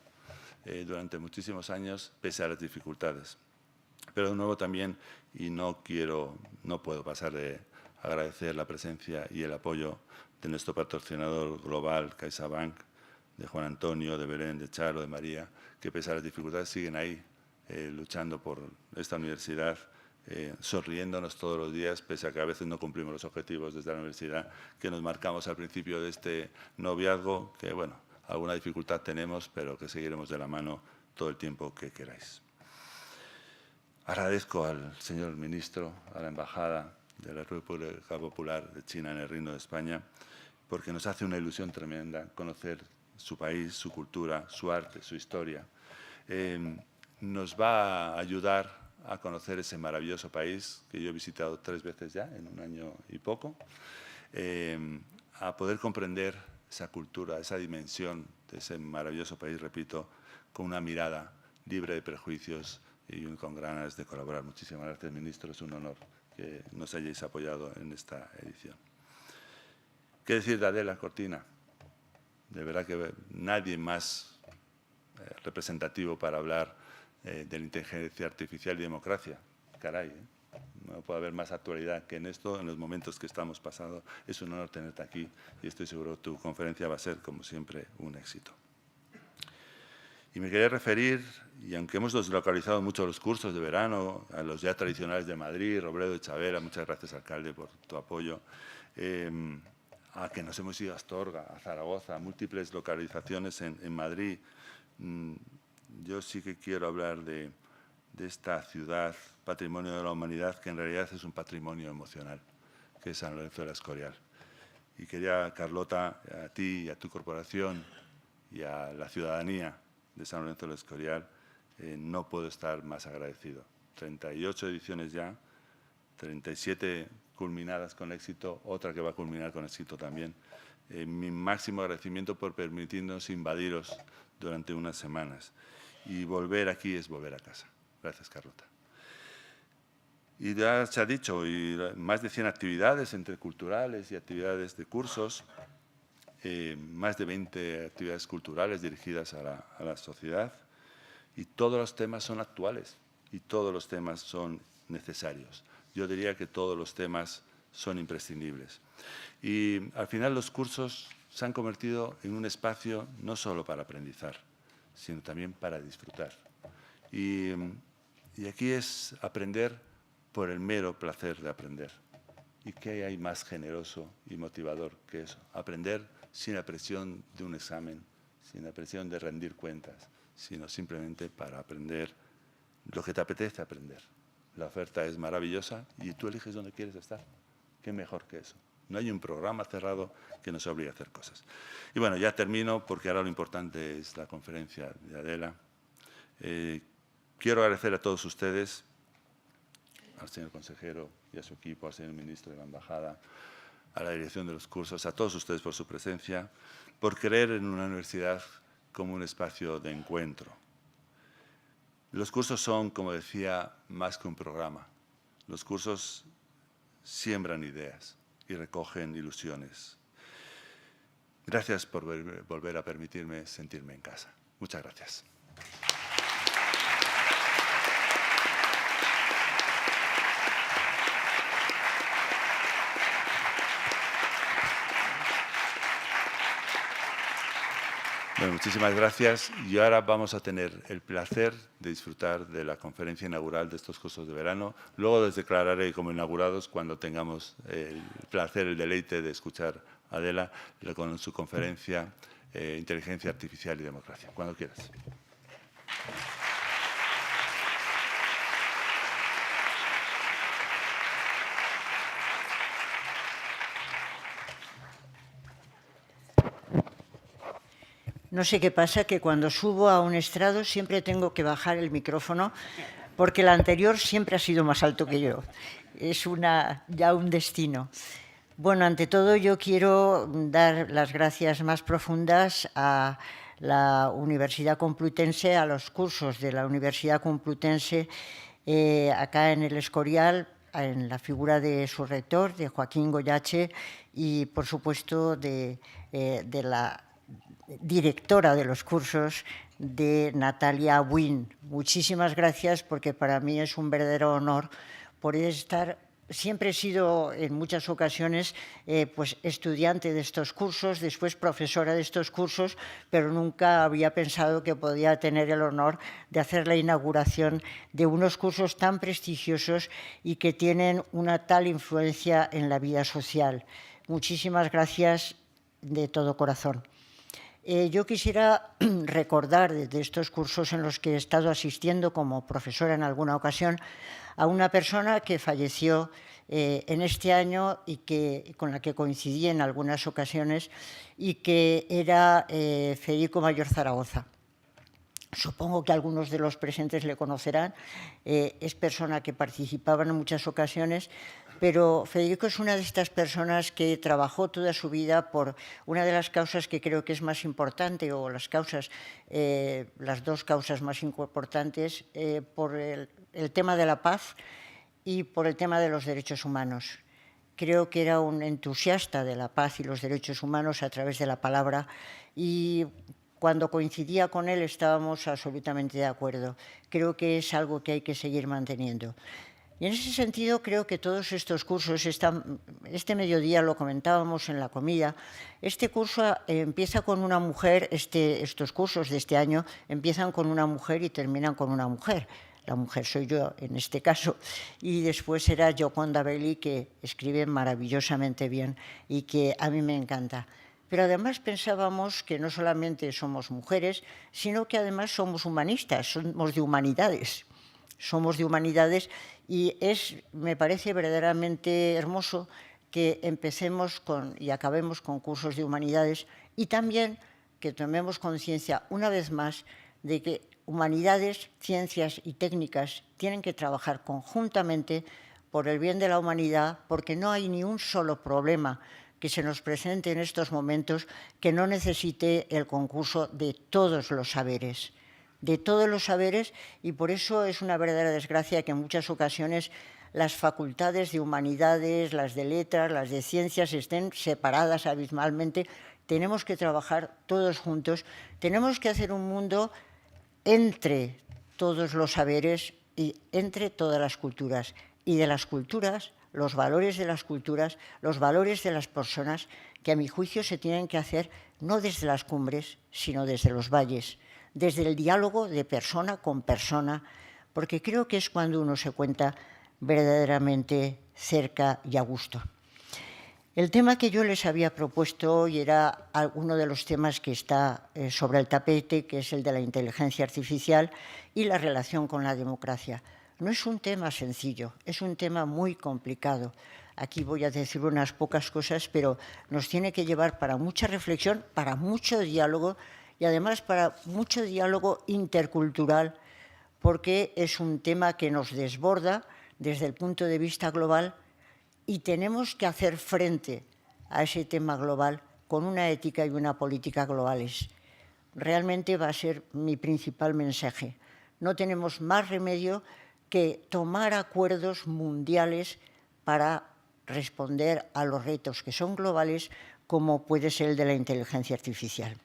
durante muchísimos años, pese a las dificultades. Pero de nuevo también, y no puedo pasar de agradecer la presencia y el apoyo de nuestro patrocinador global, CaixaBank, de Juan Antonio, de Belén, de Charo, de María, que pese a las dificultades siguen ahí, luchando por esta universidad, sonriéndonos todos los días, pese a que a veces no cumplimos los objetivos desde la universidad que nos marcamos al principio de este noviazgo, que, bueno, alguna dificultad tenemos, pero que seguiremos de la mano todo el tiempo que queráis. Agradezco al señor ministro, a la Embajada de la República Popular de China en el Reino de España, porque nos hace una ilusión tremenda conocer su país, su cultura, su arte, su historia. Nos va a ayudar a conocer ese maravilloso país que yo he visitado 3 veces ya, en un año y poco, a poder comprender esa cultura, esa dimensión de ese maravilloso país, repito, con una mirada libre de prejuicios y con ganas de colaborar. Muchísimas gracias, ministro. Es un honor que nos hayáis apoyado en esta edición. ¿Qué decir de Adela Cortina? De verdad que nadie más representativo para hablar de la inteligencia artificial y democracia. Caray, no puede haber más actualidad que en esto, en los momentos que estamos pasando. Es un honor tenerte aquí y estoy seguro que tu conferencia va a ser, como siempre, un éxito. Y me quería referir, y aunque hemos deslocalizado mucho los cursos de verano, a los ya tradicionales de Madrid, Robledo y Chavela, muchas gracias, alcalde, por tu apoyo, a que nos hemos ido a Astorga, a Zaragoza, a múltiples localizaciones en Madrid. Yo sí que quiero hablar de esta ciudad, patrimonio de la humanidad, que en realidad es un patrimonio emocional, que es San Lorenzo del Escorial. Y quería, Carlota, a ti y a tu corporación y a la ciudadanía de San Lorenzo del Escorial, no puedo estar más agradecido. 38 ediciones ya, 37 culminadas con éxito, otra que va a culminar con éxito también. Mi máximo agradecimiento por permitirnos invadiros durante unas semanas. Y volver aquí es volver a casa. Gracias, Carlota. Y ya se ha dicho, y más de 100 actividades entre culturales y actividades de cursos, más de 20 actividades culturales dirigidas a la sociedad, y todos los temas son actuales y todos los temas son necesarios. Yo diría que todos los temas son imprescindibles. Y al final los cursos se han convertido en un espacio no solo para aprendizar, sino también para disfrutar. Y aquí es aprender por el mero placer de aprender. ¿Y qué hay más generoso y motivador que eso? Aprender sin la presión de un examen, sin la presión de rendir cuentas, sino simplemente para aprender lo que te apetece aprender. La oferta es maravillosa y tú eliges dónde quieres estar. ¿Qué mejor que eso? No hay un programa cerrado que nos obligue a hacer cosas. Y bueno, ya termino porque ahora lo importante es la conferencia de Adela. Quiero agradecer a todos ustedes, al señor consejero y a su equipo, al señor ministro de la Embajada, a la dirección de los cursos, a todos ustedes por su presencia, por creer en una universidad como un espacio de encuentro. Los cursos son, como decía, más que un programa. Los cursos siembran ideas y recogen ilusiones. Gracias por volver a permitirme sentirme en casa. Muchas gracias. Bueno, muchísimas gracias. Y ahora vamos a tener el placer de disfrutar de la conferencia inaugural de estos cursos de verano. Luego les declararé como inaugurados cuando tengamos el placer, el deleite de escuchar a Adela con su conferencia Inteligencia Artificial y Democracia. Cuando quieras. No sé qué pasa, que cuando subo a un estrado siempre tengo que bajar el micrófono porque el anterior siempre ha sido más alto que yo. Es ya un destino. Bueno, ante todo yo quiero dar las gracias más profundas a la Universidad Complutense, a los cursos de la Universidad Complutense acá en el Escorial, en la figura de su rector, de Joaquín Goyache, y por supuesto de la directora de los cursos, de Natalia Wynn. Muchísimas gracias, porque para mí es un verdadero honor poder estar. Siempre he sido, en muchas ocasiones, pues estudiante de estos cursos, después profesora de estos cursos, pero nunca había pensado que podía tener el honor de hacer la inauguración de unos cursos tan prestigiosos y que tienen una tal influencia en la vida social. Muchísimas gracias de todo corazón. Yo quisiera recordar de estos cursos en los que he estado asistiendo como profesora en alguna ocasión a una persona que falleció en este año y con la que coincidí en algunas ocasiones, y que era Federico Mayor Zaragoza. Supongo que algunos de los presentes le conocerán. Es persona que participaba en muchas ocasiones, pero Federico es una de estas personas que trabajó toda su vida por una de las causas que creo que es más importante, o las dos causas más importantes, por el tema de la paz y por el tema de los derechos humanos. Creo que era un entusiasta de la paz y los derechos humanos a través de la palabra, y cuando coincidía con él estábamos absolutamente de acuerdo. Creo que es algo que hay que seguir manteniendo. Y en ese sentido creo que todos estos cursos, este mediodía lo comentábamos en la comida, este curso empieza con una mujer, estos cursos de este año empiezan con una mujer y terminan con una mujer. La mujer soy yo en este caso, y después era Gioconda Belli, que escribe maravillosamente bien y que a mí me encanta. Pero además pensábamos que no solamente somos mujeres, sino que además somos humanistas, somos de humanidades. Somos de humanidades, y me parece verdaderamente hermoso que empecemos y acabemos con cursos de humanidades, y también que tomemos conciencia una vez más de que humanidades, ciencias y técnicas tienen que trabajar conjuntamente por el bien de la humanidad, porque no hay ni un solo problema que se nos presente en estos momentos que no necesite el concurso de todos los saberes. Y por eso es una verdadera desgracia que en muchas ocasiones las facultades de humanidades, las de letras, las de ciencias estén separadas abismalmente. Tenemos que trabajar todos juntos, tenemos que hacer un mundo entre todos los saberes y entre todas las culturas. Y de las culturas, los valores de las culturas, los valores de las personas, que a mi juicio se tienen que hacer no desde las cumbres, sino desde los valles, desde el diálogo de persona con persona, porque creo que es cuando uno se cuenta verdaderamente cerca y a gusto. El tema que yo les había propuesto hoy era uno de los temas que está sobre el tapete, que es el de la inteligencia artificial y la relación con la democracia. No es un tema sencillo, es un tema muy complicado. Aquí voy a decir unas pocas cosas, pero nos tiene que llevar para mucha reflexión, para mucho diálogo, y además para mucho diálogo intercultural, porque es un tema que nos desborda desde el punto de vista global, y tenemos que hacer frente a ese tema global con una ética y una política globales. Realmente va a ser mi principal mensaje. No tenemos más remedio que tomar acuerdos mundiales para responder a los retos que son globales, como puede ser el de la inteligencia artificial.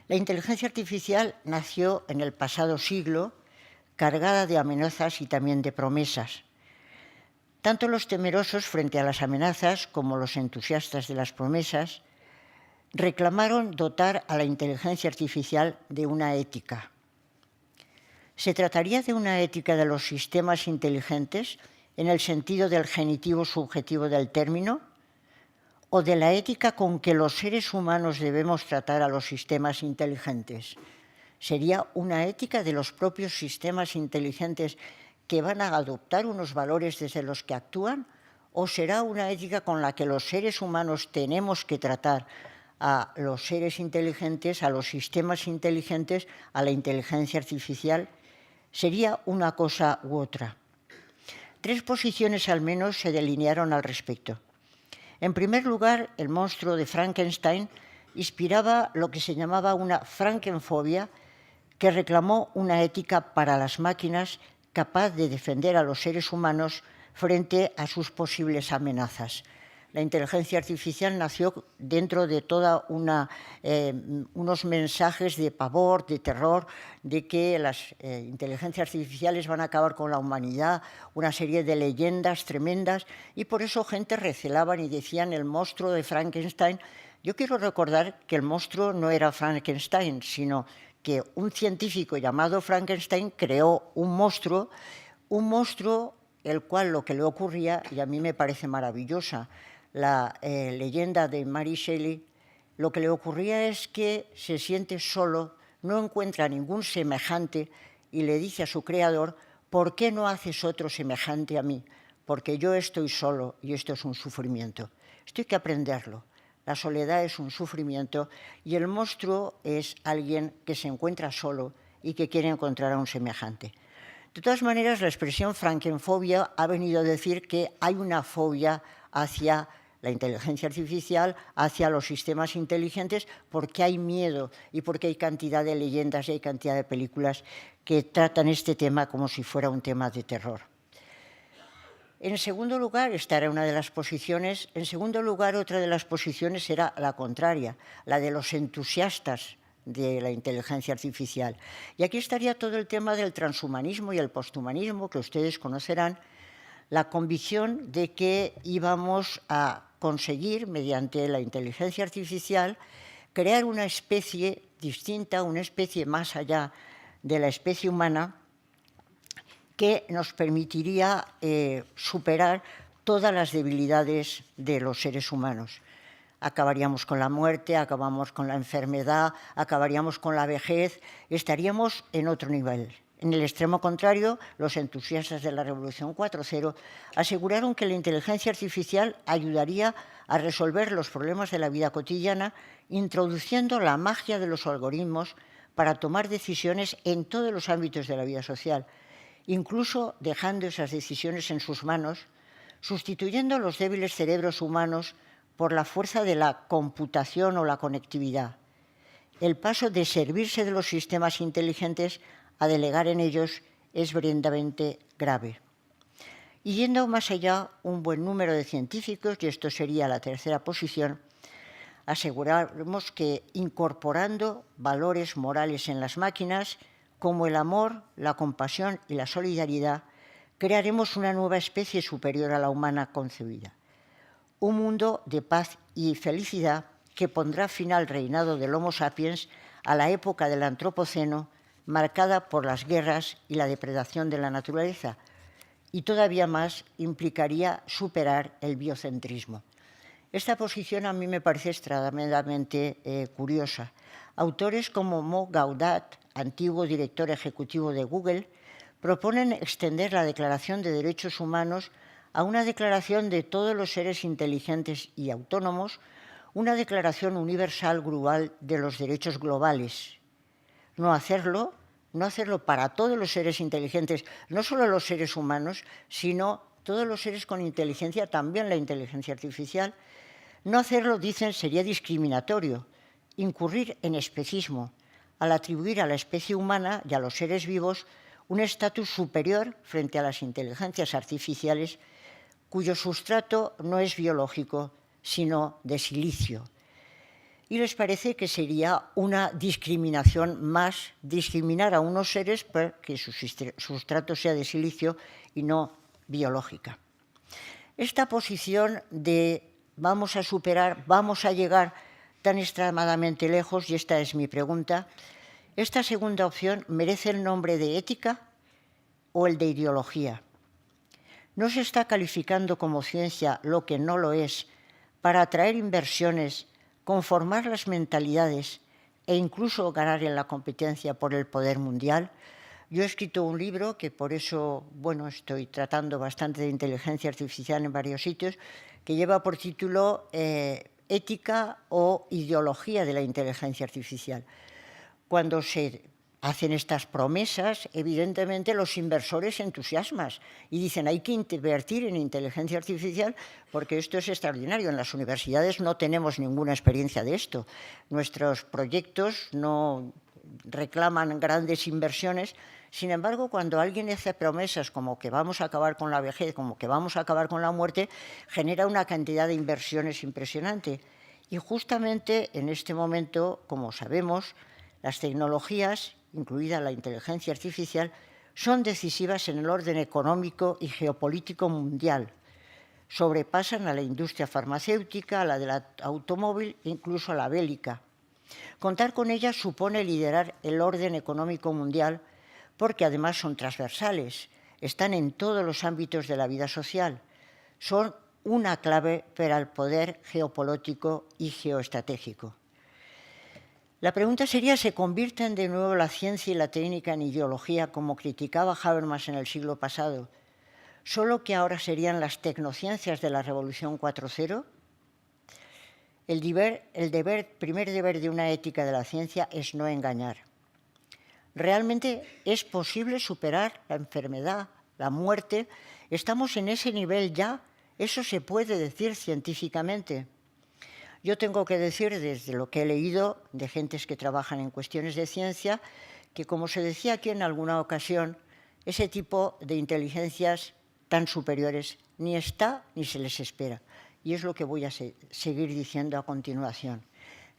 La inteligencia artificial nació en el pasado siglo, cargada de amenazas y también de promesas. Tanto los temerosos frente a las amenazas como los entusiastas de las promesas reclamaron dotar a la inteligencia artificial de una ética. ¿Se trataría de una ética de los sistemas inteligentes en el sentido del genitivo subjetivo del término, o de la ética con que los seres humanos debemos tratar a los sistemas inteligentes? ¿Sería una ética de los propios sistemas inteligentes que van a adoptar unos valores desde los que actúan, o será una ética con la que los seres humanos tenemos que tratar a los seres inteligentes, a los sistemas inteligentes, a la inteligencia artificial? ¿Sería una cosa u otra? 3 posiciones al menos se delinearon al respecto. En primer lugar, el monstruo de Frankenstein inspiraba lo que se llamaba una frankenfobia, que reclamó una ética para las máquinas capaz de defender a los seres humanos frente a sus posibles amenazas. La inteligencia artificial nació dentro de toda unos mensajes de pavor, de terror, de que las inteligencias artificiales van a acabar con la humanidad, una serie de leyendas tremendas, y por eso gente recelaban y decían el monstruo de Frankenstein. Yo quiero recordar que el monstruo no era Frankenstein, sino que un científico llamado Frankenstein creó un monstruo el cual lo que le ocurría, y a mí me parece maravillosa, la leyenda de Mary Shelley, lo que le ocurría es que se siente solo, no encuentra ningún semejante y le dice a su creador: ¿por qué no haces otro semejante a mí? Porque yo estoy solo y esto es un sufrimiento. Esto hay que aprenderlo. La soledad es un sufrimiento y el monstruo es alguien que se encuentra solo y que quiere encontrar a un semejante. De todas maneras, la expresión frankenfobia ha venido a decir que hay una fobia hacia la inteligencia artificial, hacia los sistemas inteligentes, porque hay miedo y porque hay cantidad de leyendas y hay cantidad de películas que tratan este tema como si fuera un tema de terror. En segundo lugar, esta era una de las posiciones. En segundo lugar, otra de las posiciones era la contraria, la de los entusiastas de la inteligencia artificial. Y aquí estaría todo el tema del transhumanismo y el posthumanismo, que ustedes conocerán, la convicción de que íbamos a conseguir, mediante la inteligencia artificial, crear una especie distinta, una especie más allá de la especie humana, que nos permitiría superar todas las debilidades de los seres humanos. Acabaríamos con la muerte, acabamos con la enfermedad, acabaríamos con la vejez, estaríamos en otro nivel. En el extremo contrario, los entusiastas de la Revolución 4.0 aseguraron que la inteligencia artificial ayudaría a resolver los problemas de la vida cotidiana, introduciendo la magia de los algoritmos para tomar decisiones en todos los ámbitos de la vida social, incluso dejando esas decisiones en sus manos, sustituyendo los débiles cerebros humanos por la fuerza de la computación o la conectividad. El paso de servirse de los sistemas inteligentes a delegar en ellos es verdaderamente grave. Y yendo más allá, un buen número de científicos, y esto sería la tercera posición, aseguramos que incorporando valores morales en las máquinas, como el amor, la compasión y la solidaridad, crearemos una nueva especie superior a la humana concebida. Un mundo de paz y felicidad que pondrá fin al reinado del Homo sapiens a la época del Antropoceno, marcada por las guerras y la depredación de la naturaleza, y todavía más implicaría superar el biocentrismo. Esta posición a mí me parece extremadamente curiosa. Autores como Mo Gaudat, antiguo director ejecutivo de Google, proponen extender la Declaración de Derechos Humanos a una declaración de todos los seres inteligentes y autónomos, una declaración universal global de los derechos globales. No hacerlo para todos los seres inteligentes, no solo los seres humanos, sino todos los seres con inteligencia, también la inteligencia artificial. No hacerlo, dicen, sería discriminatorio, incurrir en especismo, al atribuir a la especie humana y a los seres vivos un estatus superior frente a las inteligencias artificiales cuyo sustrato no es biológico, sino de silicio. Y les parece que sería una discriminación más, discriminar a unos seres porque su sustrato sea de silicio y no biológica. Esta posición de vamos a superar, vamos a llegar tan extremadamente lejos, y esta es mi pregunta, ¿esta segunda opción merece el nombre de ética o el de ideología? ¿No se está calificando como ciencia lo que no lo es para atraer inversiones, conformar las mentalidades e incluso ganar en la competencia por el poder mundial? Yo he escrito un libro que por eso, estoy tratando bastante de inteligencia artificial en varios sitios, que lleva por título Ética o ideología de la inteligencia artificial. Cuando se hacen estas promesas, evidentemente los inversores se entusiasman y dicen hay que invertir en inteligencia artificial porque esto es extraordinario. En las universidades no tenemos ninguna experiencia de esto. Nuestros proyectos no reclaman grandes inversiones Sin embargo, cuando alguien hace promesas como que vamos a acabar con la vejez, como que vamos a acabar con la muerte, genera una cantidad de inversiones impresionante. Y justamente en este momento, como sabemos, las tecnologías, incluida la inteligencia artificial, son decisivas en el orden económico y geopolítico mundial. Sobrepasan a la industria farmacéutica, a la del automóvil e incluso a la bélica. Contar con ellas supone liderar el orden económico mundial porque además son transversales, están en todos los ámbitos de la vida social, son una clave para el poder geopolítico y geoestratégico. La pregunta sería, ¿se convierten de nuevo la ciencia y la técnica en ideología, como criticaba Habermas en el siglo pasado, solo que ahora serían las tecnociencias de la Revolución 4.0? El primer deber de una ética de la ciencia es no engañar. ¿Realmente es posible superar la enfermedad, la muerte? ¿Estamos en ese nivel ya? ¿Eso se puede decir científicamente? Yo tengo que decir, desde lo que he leído de gentes que trabajan en cuestiones de ciencia, que, como se decía aquí en alguna ocasión, ese tipo de inteligencias tan superiores ni está ni se les espera. Y es lo que voy a seguir diciendo a continuación.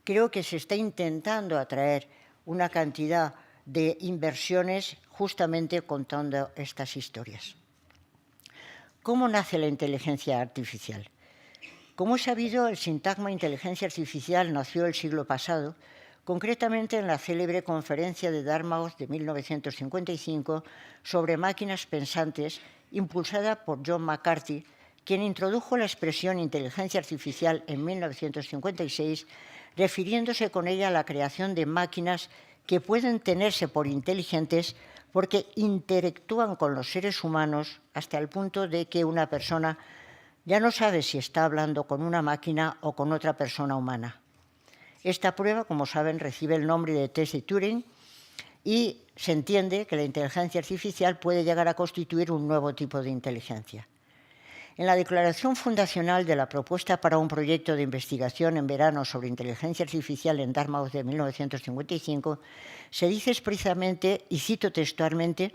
Creo que se está intentando atraer una cantidad de inversiones justamente contando estas historias. ¿Cómo nace la inteligencia artificial? Como es sabido, el sintagma inteligencia artificial nació el siglo pasado, concretamente en la célebre conferencia de Dartmouth de 1955 sobre máquinas pensantes, impulsada por John McCarthy, quien introdujo la expresión inteligencia artificial en 1956, refiriéndose con ella a la creación de máquinas que pueden tenerse por inteligentes porque interactúan con los seres humanos hasta el punto de que una persona ya no sabe si está hablando con una máquina o con otra persona humana. Esta prueba, como saben, recibe el nombre de test de Turing y se entiende que la inteligencia artificial puede llegar a constituir un nuevo tipo de inteligencia. En la declaración fundacional de la propuesta para un proyecto de investigación en verano sobre inteligencia artificial en Dartmouth de 1955, se dice expresamente, y cito textualmente,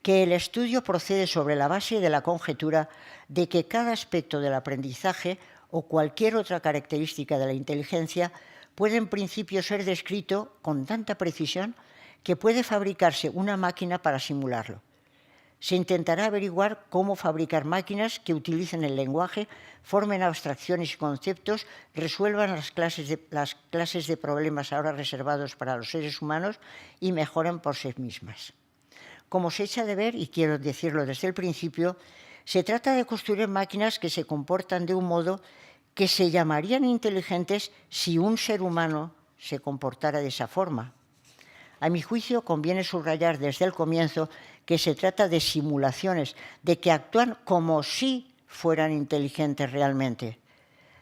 que el estudio procede sobre la base de la conjetura de que cada aspecto del aprendizaje o cualquier otra característica de la inteligencia puede en principio ser descrito con tanta precisión que puede fabricarse una máquina para simularlo. Se intentará averiguar cómo fabricar máquinas que utilicen el lenguaje, formen abstracciones y conceptos, resuelvan las clases de problemas ahora reservados para los seres humanos y mejoren por sí mismas. Como se echa de ver, y quiero decirlo desde el principio, se trata de construir máquinas que se comportan de un modo que se llamarían inteligentes si un ser humano se comportara de esa forma. A mi juicio, conviene subrayar desde el comienzo que se trata de simulaciones, de que actúan como si fueran inteligentes realmente.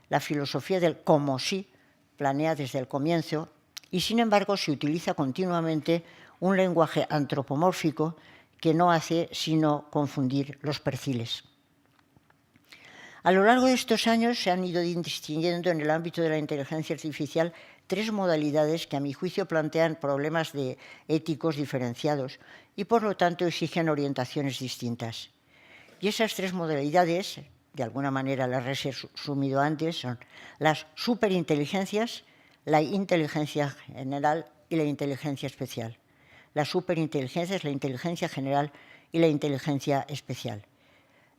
La filosofía del como si planea desde el comienzo y, sin embargo, se utiliza continuamente un lenguaje antropomórfico que no hace sino confundir los perfiles. A lo largo de estos años se han ido distinguiendo en el ámbito de la inteligencia artificial tres modalidades que, a mi juicio, plantean problemas éticos diferenciados y, por lo tanto, exigen orientaciones distintas. Y esas tres modalidades, de alguna manera las he resumido antes, son las superinteligencias, la inteligencia general y la inteligencia especial. La superinteligencia es la inteligencia general y la inteligencia especial.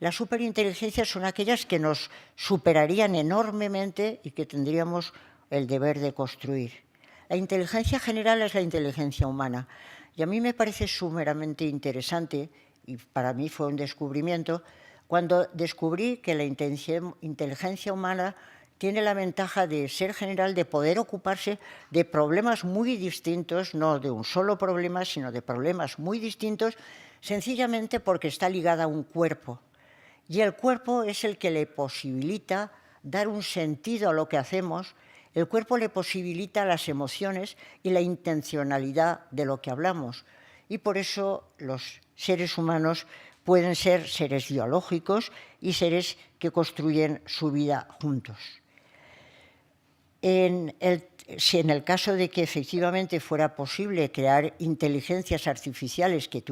Las superinteligencias son aquellas que nos superarían enormemente y que tendríamos el deber de construir. La inteligencia general es la inteligencia humana. Y a mí me parece sumamente interesante, y para mí fue un descubrimiento, cuando descubrí que la inteligencia humana tiene la ventaja de ser general, de poder ocuparse de problemas muy distintos, no de un solo problema, sino de problemas muy distintos, sencillamente porque está ligada a un cuerpo. Y el cuerpo es el que le posibilita dar un sentido a lo que hacemos. El cuerpo le posibilita las emociones y la intencionalidad de lo que hablamos. Y por eso los seres humanos pueden ser seres biológicos y seres que construyen su vida juntos. Si en el caso de que efectivamente fuera posible crear inteligencias artificiales que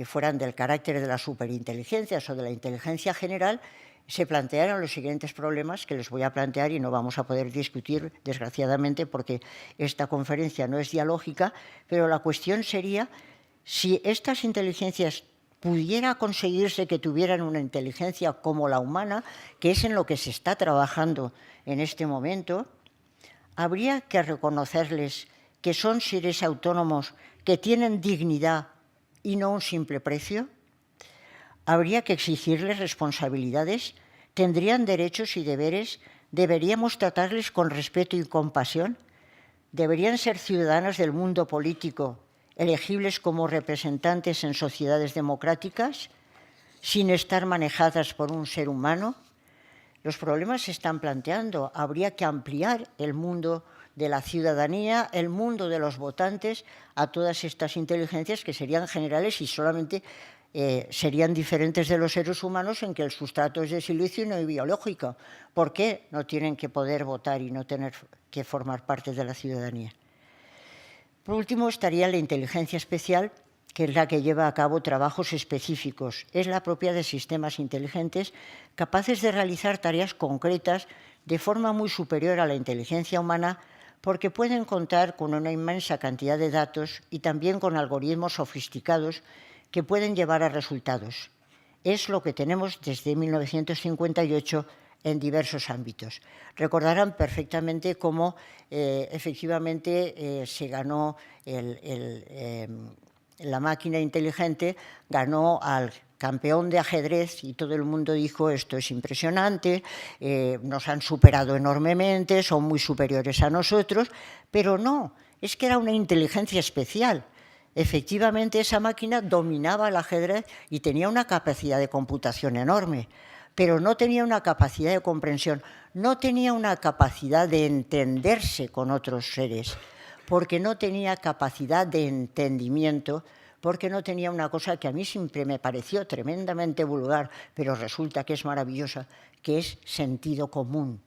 fueran del carácter de las superinteligencias o de la inteligencia general, se plantearon los siguientes problemas que les voy a plantear y no vamos a poder discutir, desgraciadamente, porque esta conferencia no es dialógica, pero la cuestión sería si estas inteligencias pudiera conseguirse que tuvieran una inteligencia como la humana, que es en lo que se está trabajando en este momento, habría que reconocerles que son seres autónomos que tienen dignidad y no un simple precio. Habría que exigirles responsabilidades, tendrían derechos y deberes, deberíamos tratarles con respeto y compasión, deberían ser ciudadanas del mundo político, elegibles como representantes en sociedades democráticas, sin estar manejadas por un ser humano. Los problemas se están planteando. Habría que ampliar el mundo de la ciudadanía, el mundo de los votantes, a todas estas inteligencias que serían generales y solamente serían diferentes de los seres humanos en que el sustrato es de silicio y no es biológico. ¿Por qué no tienen que poder votar y no tener que formar parte de la ciudadanía? Por último, estaría la inteligencia especial, que es la que lleva a cabo trabajos específicos. Es la propia de sistemas inteligentes capaces de realizar tareas concretas de forma muy superior a la inteligencia humana, porque pueden contar con una inmensa cantidad de datos y también con algoritmos sofisticados que pueden llevar a resultados. Es lo que tenemos desde 1958 en diversos ámbitos. Recordarán perfectamente cómo efectivamente se ganó la máquina inteligente, ganó al campeón de ajedrez y todo el mundo dijo esto es impresionante, nos han superado enormemente, son muy superiores a nosotros, pero no, es que era una inteligencia especial. Efectivamente, esa máquina dominaba el ajedrez y tenía una capacidad de computación enorme, pero no tenía una capacidad de comprensión, no tenía una capacidad de entenderse con otros seres, porque no tenía capacidad de entendimiento, porque no tenía una cosa que a mí siempre me pareció tremendamente vulgar, pero resulta que es maravillosa, que es sentido común.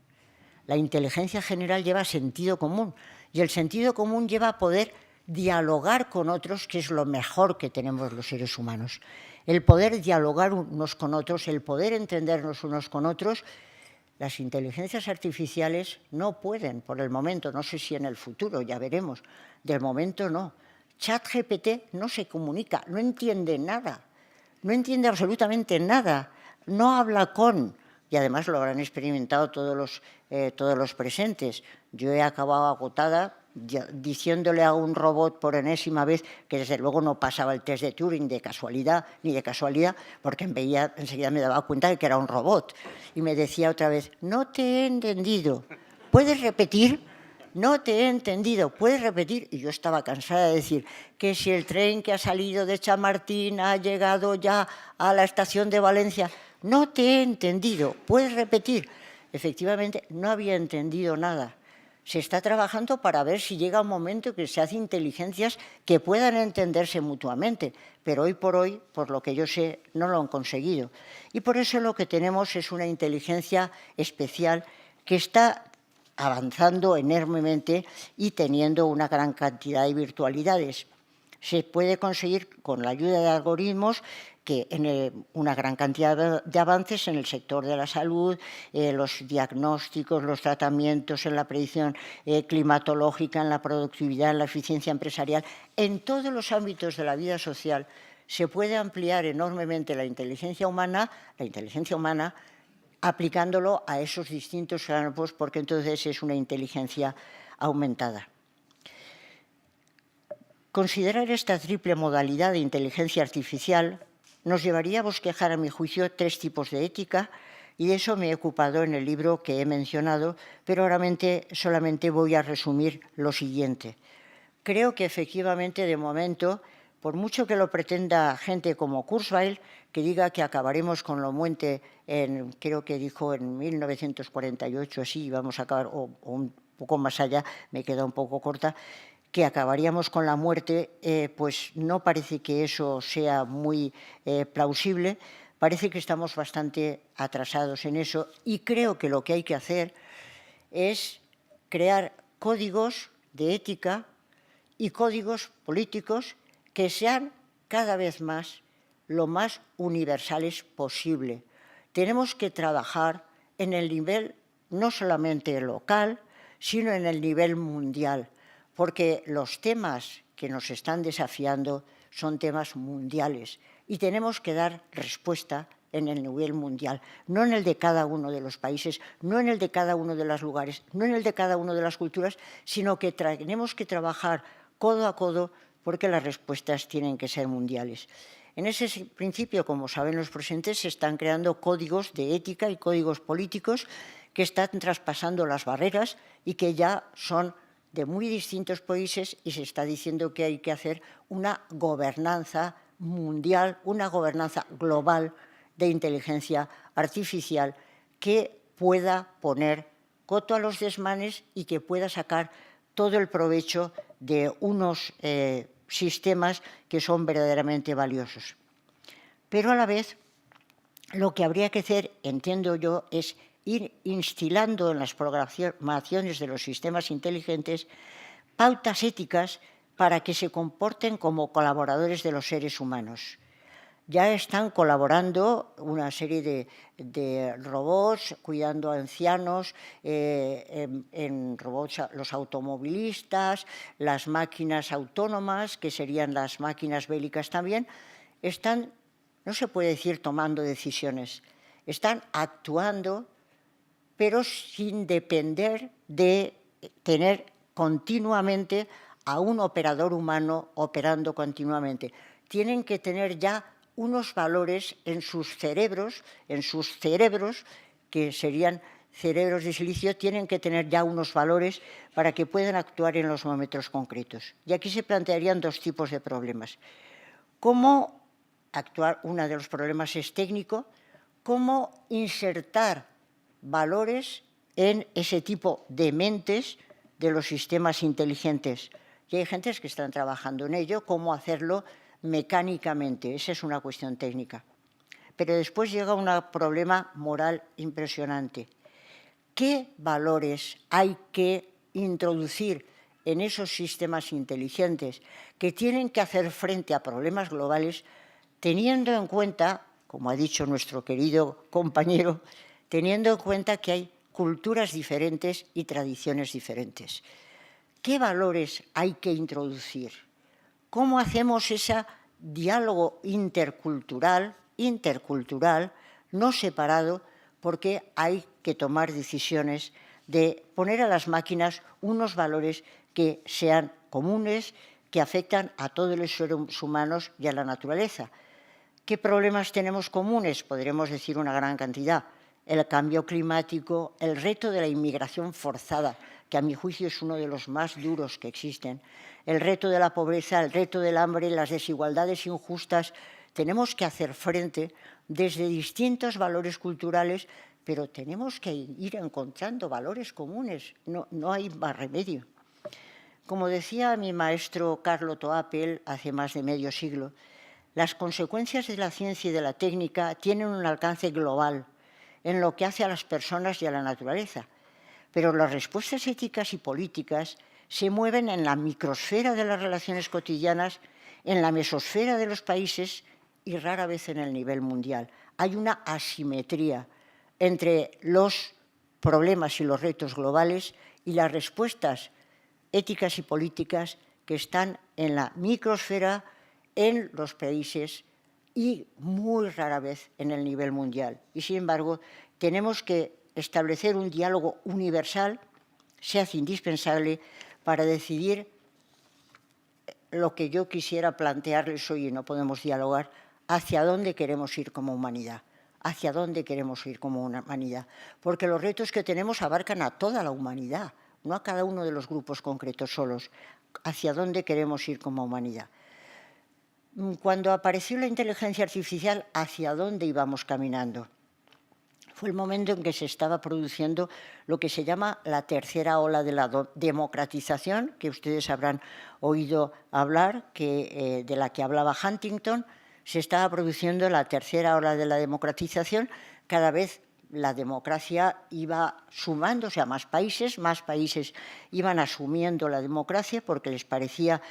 La inteligencia general lleva sentido común, y el sentido común lleva a poder dialogar con otros, que es lo mejor que tenemos los seres humanos. El poder dialogar unos con otros, el poder entendernos unos con otros. Las inteligencias artificiales no pueden, por el momento, no sé si en el futuro, ya veremos, del momento no. ChatGPT no se comunica, no entiende nada, no entiende absolutamente nada, no habla con, y además lo habrán experimentado todos los presentes. Yo he acabado agotada diciéndole a un robot por enésima vez que desde luego no pasaba el test de Turing de casualidad, ni de casualidad, porque enseguida me daba cuenta de que era un robot. Y me decía otra vez, no te he entendido, ¿puedes repetir? No te he entendido, ¿puedes repetir? Y yo estaba cansada de decir que si el tren que ha salido de Chamartín ha llegado ya a la estación de Valencia, no te he entendido, ¿puedes repetir? Efectivamente, no había entendido nada. Se está trabajando para ver si llega un momento que se hace inteligencias que puedan entenderse mutuamente, pero hoy por hoy, por lo que yo sé, no lo han conseguido. Y por eso lo que tenemos es una inteligencia especial que está avanzando enormemente y teniendo una gran cantidad de virtualidades. Se puede conseguir con la ayuda de algoritmos que una gran cantidad de avances en el sector de la salud, los diagnósticos, los tratamientos, en la predicción climatológica, en la productividad, en la eficiencia empresarial, en todos los ámbitos de la vida social se puede ampliar enormemente la inteligencia humana, aplicándolo a esos distintos campos, porque entonces es una inteligencia aumentada. Considerar esta triple modalidad de inteligencia artificial nos llevaría a bosquejar, a mi juicio, 3 tipos de ética, y de eso me he ocupado en el libro que he mencionado, pero ahora solamente voy a resumir lo siguiente. Creo que efectivamente, de momento, por mucho que lo pretenda gente como Kurzweil, que diga que acabaremos con la muerte, creo que dijo en 1948, así, vamos a acabar, o un poco más allá, me queda un poco corta, que acabaríamos con la muerte, pues no parece que eso sea muy plausible. Parece que estamos bastante atrasados en eso y creo que lo que hay que hacer es crear códigos de ética y códigos políticos que sean cada vez más lo más universales posible. Tenemos que trabajar en el nivel no solamente local, sino en el nivel mundial, porque los temas que nos están desafiando son temas mundiales y tenemos que dar respuesta en el nivel mundial, no en el de cada uno de los países, no en el de cada uno de los lugares, no en el de cada una de las culturas, sino que tenemos que trabajar codo a codo porque las respuestas tienen que ser mundiales. En ese principio, como saben los presentes, se están creando códigos de ética y códigos políticos que están traspasando las barreras y que ya son de muy distintos países y se está diciendo que hay que hacer una gobernanza mundial, una gobernanza global de inteligencia artificial que pueda poner coto a los desmanes y que pueda sacar todo el provecho de unos sistemas que son verdaderamente valiosos. Pero a la vez, lo que habría que hacer, entiendo yo, es ir instilando en las programaciones de los sistemas inteligentes pautas éticas para que se comporten como colaboradores de los seres humanos. Ya están colaborando una serie de robots cuidando a ancianos, en robots los automovilistas, las máquinas autónomas, que serían las máquinas bélicas también, están, no se puede decir tomando decisiones, están actuando, pero sin depender de tener continuamente a un operador humano operando continuamente. Tienen que tener ya unos valores en sus cerebros, que serían cerebros de silicio, tienen que tener ya unos valores para que puedan actuar en los momentos concretos. Y aquí se plantearían dos tipos de problemas. ¿Cómo actuar? Uno de los problemas es técnico. ¿Cómo insertar valores en ese tipo de mentes de los sistemas inteligentes? Y hay gentes que están trabajando en ello. ¿Cómo hacerlo mecánicamente? Esa es una cuestión técnica. Pero después llega un problema moral impresionante. ¿Qué valores hay que introducir en esos sistemas inteligentes que tienen que hacer frente a problemas globales, teniendo en cuenta, como ha dicho nuestro querido compañero, teniendo en cuenta que hay culturas diferentes y tradiciones diferentes? ¿Qué valores hay que introducir? ¿Cómo hacemos ese diálogo intercultural, no separado, porque hay que tomar decisiones de poner a las máquinas unos valores que sean comunes, que afectan a todos los seres humanos y a la naturaleza? ¿Qué problemas tenemos comunes? Podremos decir una gran cantidad. El cambio climático, el reto de la inmigración forzada, que a mi juicio es uno de los más duros que existen, el reto de la pobreza, el reto del hambre, las desigualdades injustas. Tenemos que hacer frente desde distintos valores culturales, pero tenemos que ir encontrando valores comunes, no hay más remedio. Como decía mi maestro Carlo Toapel hace más de medio siglo, las consecuencias de la ciencia y de la técnica tienen un alcance global en lo que hace a las personas y a la naturaleza, pero las respuestas éticas y políticas se mueven en la microsfera de las relaciones cotidianas, en la mesosfera de los países y rara vez en el nivel mundial. Hay una asimetría entre los problemas y los retos globales y las respuestas éticas y políticas que están en la microsfera, en los países y muy rara vez en el nivel mundial. Y, sin embargo, tenemos que establecer un diálogo universal, se hace indispensable para decidir lo que yo quisiera plantearles hoy, y no podemos dialogar, hacia dónde queremos ir como humanidad, hacia dónde queremos ir como humanidad. Porque los retos que tenemos abarcan a toda la humanidad, no a cada uno de los grupos concretos solos, hacia dónde queremos ir como humanidad. Cuando apareció la inteligencia artificial, ¿hacia dónde íbamos caminando? Fue el momento en que se estaba produciendo lo que se llama la tercera ola de la democratización, que ustedes habrán oído hablar, de la que hablaba Huntington. Se estaba produciendo la tercera ola de la democratización, cada vez la democracia iba sumándose a más países iban asumiendo la democracia porque les parecía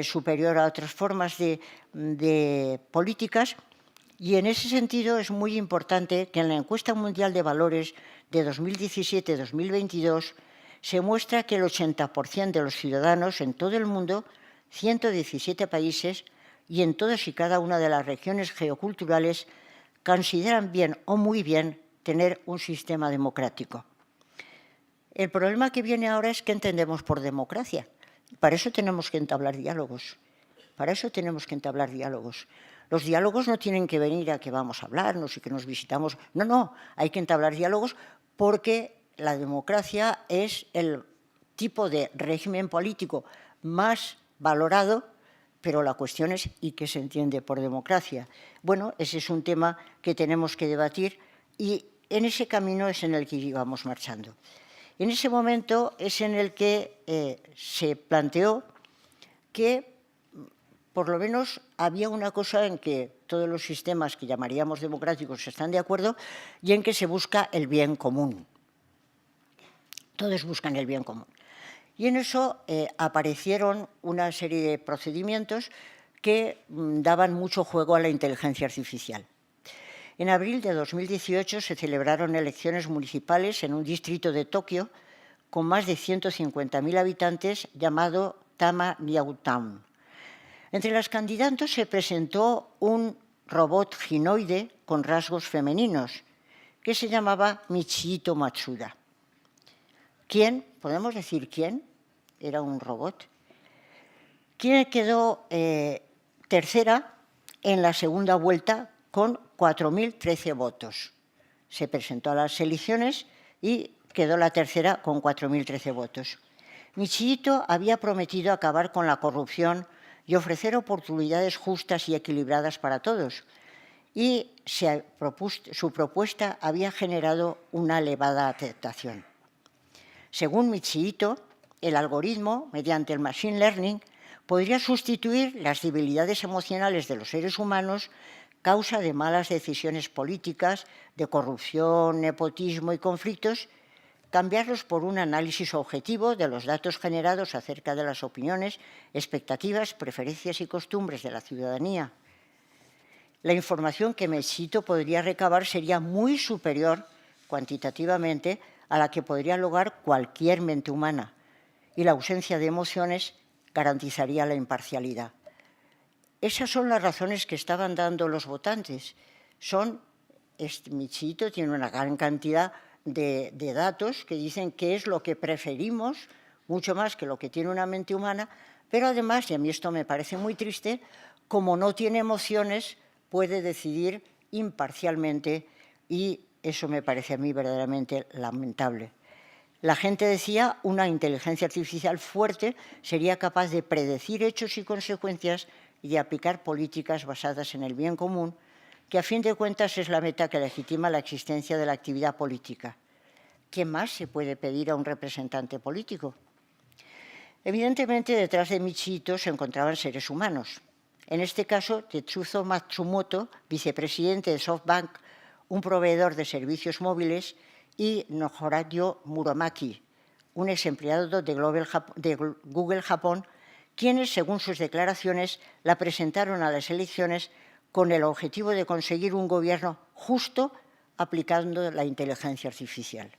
superior a otras formas de políticas. Y en ese sentido es muy importante que en la encuesta mundial de valores de 2017-2022 se muestra que el 80% de los ciudadanos en todo el mundo, 117 países y en todas y cada una de las regiones geoculturales, consideran bien o muy bien tener un sistema democrático. El problema que viene ahora es qué entendemos por democracia. Para eso tenemos que entablar diálogos. Los diálogos no tienen que venir a que vamos a hablarnos y que nos visitamos. No, hay que entablar diálogos porque la democracia es el tipo de régimen político más valorado, pero la cuestión es ¿y qué se entiende por democracia? Bueno, ese es un tema que tenemos que debatir y en ese camino es en el que íbamos marchando. En ese momento es en el que se planteó que por lo menos había una cosa en que todos los sistemas que llamaríamos democráticos están de acuerdo y en que se busca el bien común. Todos buscan el bien común. Y en eso aparecieron una serie de procedimientos que daban mucho juego a la inteligencia artificial. En abril de 2018 se celebraron elecciones municipales en un distrito de Tokio con más de 150.000 habitantes llamado Tama Town. Entre los candidatos se presentó un robot ginoide con rasgos femeninos que se llamaba Michihito Matsuda. ¿Quién? ¿Podemos decir quién? Era un robot. ¿Quién quedó tercera en la segunda vuelta con 4.013 votos? Se presentó a las elecciones y quedó la tercera con 4.013 votos. Michihito había prometido acabar con la corrupción y ofrecer oportunidades justas y equilibradas para todos. Y su propuesta había generado una elevada aceptación. Según Michihito, el algoritmo, mediante el machine learning, podría sustituir las debilidades emocionales de los seres humanos causa de malas decisiones políticas, de corrupción, nepotismo y conflictos, cambiarlos por un análisis objetivo de los datos generados acerca de las opiniones, expectativas, preferencias y costumbres de la ciudadanía. La información que Michihito podría recabar sería muy superior cuantitativamente a la que podría lograr cualquier mente humana, y la ausencia de emociones garantizaría la imparcialidad. Esas son las razones que estaban dando los votantes. Michihito tiene una gran cantidad de datos que dicen qué es lo que preferimos, mucho más que lo que tiene una mente humana, pero además, y a mí esto me parece muy triste, como no tiene emociones, puede decidir imparcialmente y eso me parece a mí verdaderamente lamentable. La gente decía una inteligencia artificial fuerte sería capaz de predecir hechos y consecuencias y de aplicar políticas basadas en el bien común, que a fin de cuentas es la meta que legitima la existencia de la actividad política. ¿Qué más se puede pedir a un representante político? Evidentemente, detrás de Michihito se encontraban seres humanos. En este caso, Tetsuzo Matsumoto, vicepresidente de SoftBank, un proveedor de servicios móviles, y Nohorayo Muramaki, un ex empleado de Google Japón, quienes, según sus declaraciones, la presentaron a las elecciones con el objetivo de conseguir un gobierno justo aplicando la inteligencia artificial.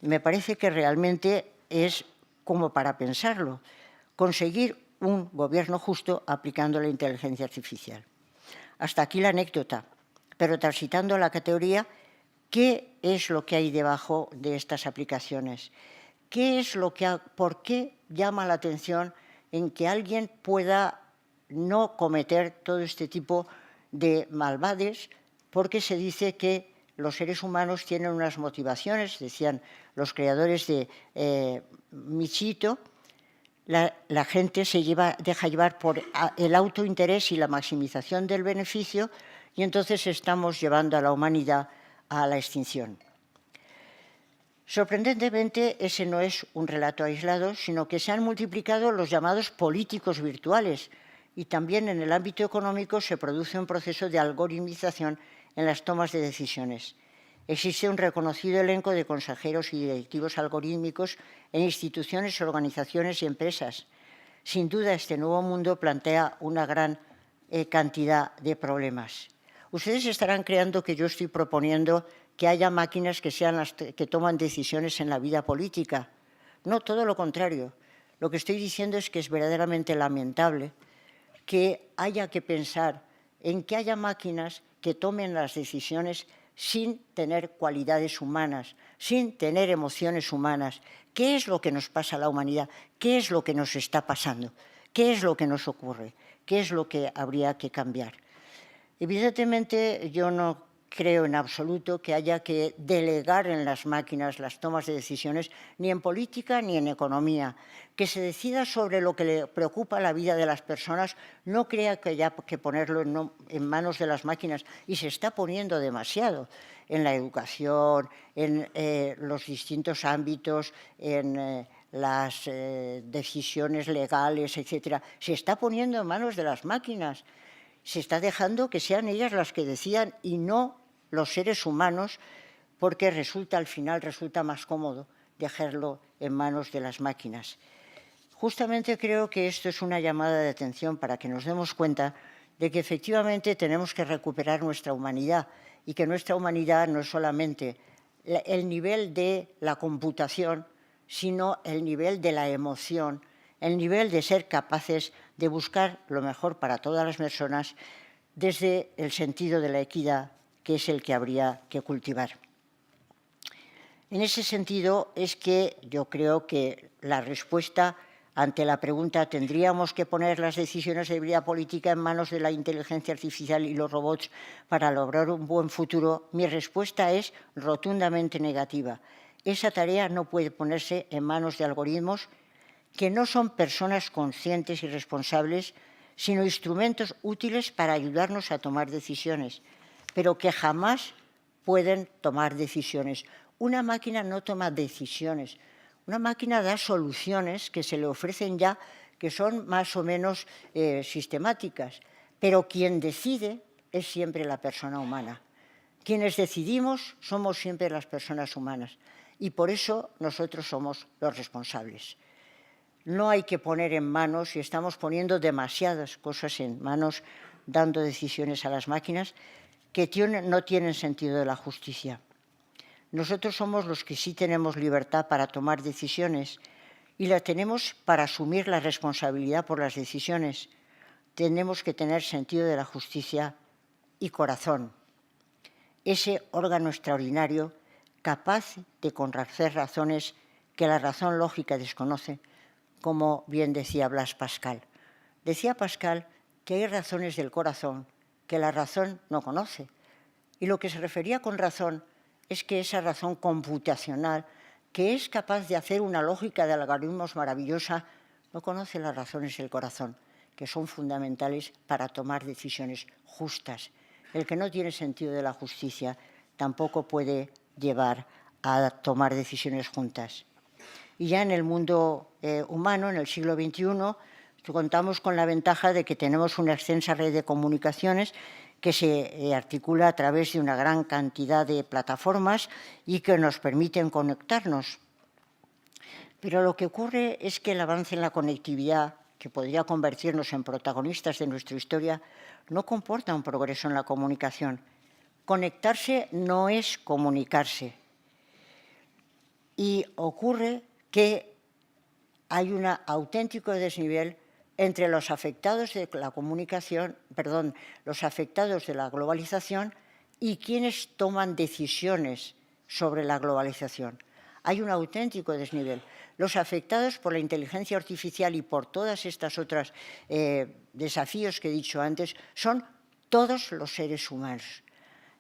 Me parece que realmente es como para pensarlo, conseguir un gobierno justo aplicando la inteligencia artificial. Hasta aquí la anécdota, pero transitando a la categoría, ¿qué es lo que hay debajo de estas aplicaciones? ¿Por qué llama la atención en que alguien pueda no cometer todo este tipo de maldades? Porque se dice que los seres humanos tienen unas motivaciones, decían los creadores de Michihito, la gente se deja llevar por el autointerés y la maximización del beneficio y entonces estamos llevando a la humanidad a la extinción. Sorprendentemente, ese no es un relato aislado, sino que se han multiplicado los llamados políticos virtuales y también en el ámbito económico se produce un proceso de algoritmización en las tomas de decisiones. Existe un reconocido elenco de consejeros y directivos algorítmicos en instituciones, organizaciones y empresas. Sin duda, este nuevo mundo plantea una gran cantidad de problemas. Ustedes estarán creando que yo estoy proponiendo que haya máquinas que sean las que toman decisiones en la vida política. No, todo lo contrario. Lo que estoy diciendo es que es verdaderamente lamentable que haya que pensar en que haya máquinas que tomen las decisiones sin tener cualidades humanas, sin tener emociones humanas. ¿Qué es lo que nos pasa a la humanidad? ¿Qué es lo que nos está pasando? ¿Qué es lo que nos ocurre? ¿Qué es lo que habría que cambiar? Evidentemente, yo no creo en absoluto que haya que delegar en las máquinas las tomas de decisiones, ni en política ni en economía. Que se decida sobre lo que le preocupa la vida de las personas, no crea que haya que ponerlo en manos de las máquinas, y se está poniendo demasiado en la educación, en los distintos ámbitos, en las decisiones legales, etcétera. Se está poniendo en manos de las máquinas. Se está dejando que sean ellas las que decidan y no los seres humanos, porque al final resulta más cómodo dejarlo en manos de las máquinas. Justamente creo que esto es una llamada de atención para que nos demos cuenta de que efectivamente tenemos que recuperar nuestra humanidad, y que nuestra humanidad no es solamente el nivel de la computación, sino el nivel de la emoción, el nivel de ser capaces de buscar lo mejor para todas las personas desde el sentido de la equidad, que es el que habría que cultivar. En ese sentido es que yo creo que la respuesta ante la pregunta ¿tendríamos que poner las decisiones de vida política en manos de la inteligencia artificial y los robots para lograr un buen futuro? Mi respuesta es rotundamente negativa. Esa tarea no puede ponerse en manos de algoritmos que no son personas conscientes y responsables, sino instrumentos útiles para ayudarnos a tomar decisiones, pero que jamás pueden tomar decisiones. Una máquina no toma decisiones. Una máquina da soluciones que se le ofrecen ya, que son más o menos sistemáticas, pero quien decide es siempre la persona humana. Quienes decidimos somos siempre las personas humanas, y por eso nosotros somos los responsables. No hay que poner en manos, y estamos poniendo demasiadas cosas en manos, dando decisiones a las máquinas que no tienen sentido de la justicia. Nosotros somos los que sí tenemos libertad para tomar decisiones, y la tenemos para asumir la responsabilidad por las decisiones. Tenemos que tener sentido de la justicia y corazón. Ese órgano extraordinario capaz de conocer razones que la razón lógica desconoce, como bien decía Blaise Pascal. Decía Pascal que hay razones del corazón que la razón no conoce. Y lo que se refería con razón es que esa razón computacional, que es capaz de hacer una lógica de algoritmos maravillosa, no conoce las razones del corazón, que son fundamentales para tomar decisiones justas. El que no tiene sentido de la justicia tampoco puede llevar a tomar decisiones juntas. Y ya en el mundo humano, en el siglo XXI, contamos con la ventaja de que tenemos una extensa red de comunicaciones que se articula a través de una gran cantidad de plataformas y que nos permiten conectarnos. Pero lo que ocurre es que el avance en la conectividad, que podría convertirnos en protagonistas de nuestra historia, no comporta un progreso en la comunicación. Conectarse no es comunicarse. Y ocurre que hay un auténtico desnivel entre los afectados de la los afectados de la globalización y quienes toman decisiones sobre la globalización. Hay un auténtico desnivel. Los afectados por la inteligencia artificial y por todas estas otras desafíos que he dicho antes son todos los seres humanos.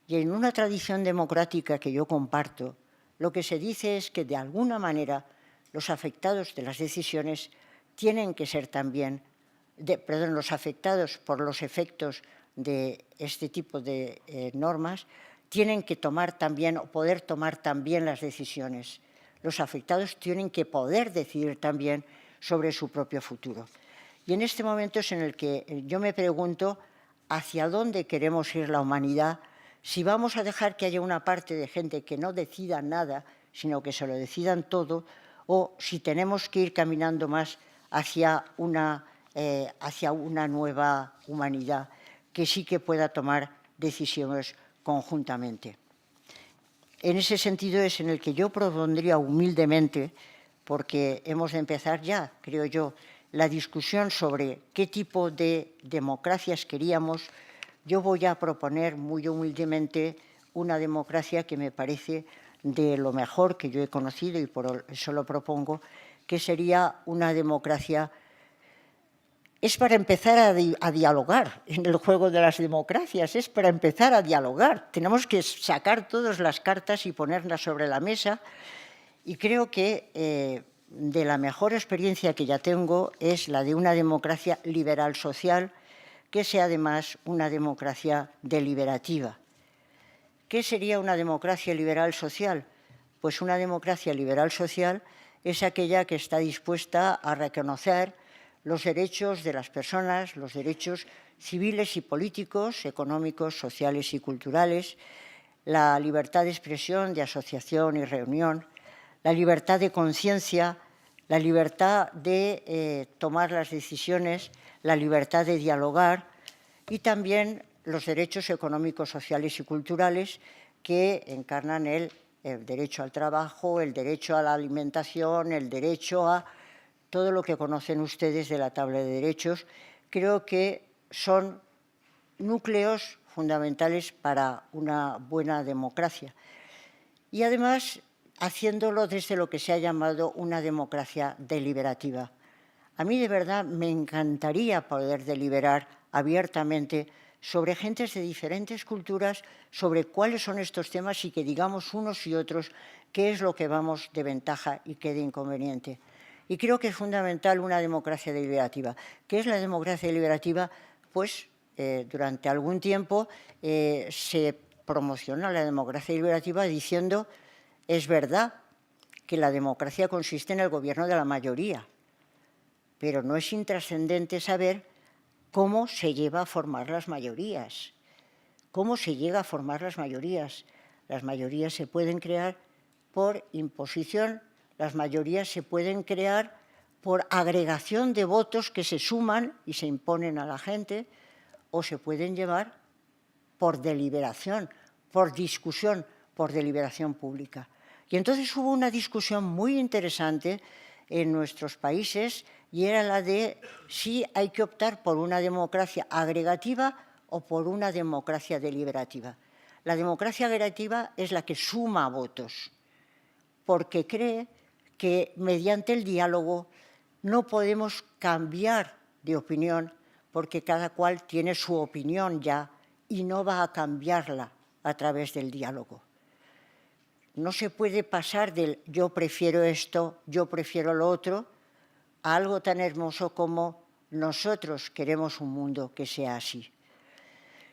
Y en una tradición democrática que yo comparto, lo que se dice es que de alguna manera los afectados de las decisiones tienen que ser también, los afectados por los efectos de este tipo de normas, tienen que tomar también o poder tomar también las decisiones. Los afectados tienen que poder decidir también sobre su propio futuro. Y en este momento es en el que yo me pregunto hacia dónde queremos ir la humanidad si vamos a dejar que haya una parte de gente que no decida nada, sino que se lo decidan todo, o si tenemos que ir caminando más hacia una nueva humanidad que sí que pueda tomar decisiones conjuntamente. En ese sentido es en el que yo propondría humildemente, porque hemos de empezar ya, creo yo, la discusión sobre qué tipo de democracias queríamos. Yo voy a proponer muy humildemente una democracia que me parece de lo mejor que yo he conocido, y por eso lo propongo, que sería una democracia. Es para empezar a dialogar en el juego de las democracias, es para empezar a dialogar. Tenemos que sacar todas las cartas y ponerlas sobre la mesa, y creo que de la mejor experiencia que ya tengo es la de una democracia liberal social, que sea además una democracia deliberativa. ¿Qué sería una democracia liberal social? Pues una democracia liberal social es aquella que está dispuesta a reconocer los derechos de las personas, los derechos civiles y políticos, económicos, sociales y culturales, la libertad de expresión, de asociación y reunión, la libertad de conciencia, la libertad de tomar las decisiones, la libertad de dialogar, y también los derechos económicos, sociales y culturales que encarnan el derecho al trabajo, el derecho a la alimentación, el derecho a todo lo que conocen ustedes de la tabla de derechos. Creo que son núcleos fundamentales para una buena democracia. Y además, haciéndolo desde lo que se ha llamado una democracia deliberativa. A mí, de verdad, me encantaría poder deliberar abiertamente sobre gentes de diferentes culturas, sobre cuáles son estos temas, y que digamos unos y otros qué es lo que vamos de ventaja y qué de inconveniente. Y creo que es fundamental una democracia deliberativa. ¿Qué es la democracia deliberativa? Pues durante algún tiempo se promociona la democracia deliberativa diciendo: es verdad que la democracia consiste en el gobierno de la mayoría, pero no es intrascendente saber cómo se lleva a formar las mayorías. ¿Cómo se llega a formar las mayorías? Las mayorías se pueden crear por imposición, las mayorías se pueden crear por agregación de votos que se suman y se imponen a la gente, o se pueden llevar por deliberación, por discusión, por deliberación pública. Y entonces hubo una discusión muy interesante en nuestros países, y era la de si hay que optar por una democracia agregativa o por una democracia deliberativa. La democracia agregativa es la que suma votos, porque cree que mediante el diálogo no podemos cambiar de opinión, porque cada cual tiene su opinión ya y no va a cambiarla a través del diálogo. No se puede pasar del yo prefiero esto, yo prefiero lo otro, a algo tan hermoso como nosotros queremos un mundo que sea así.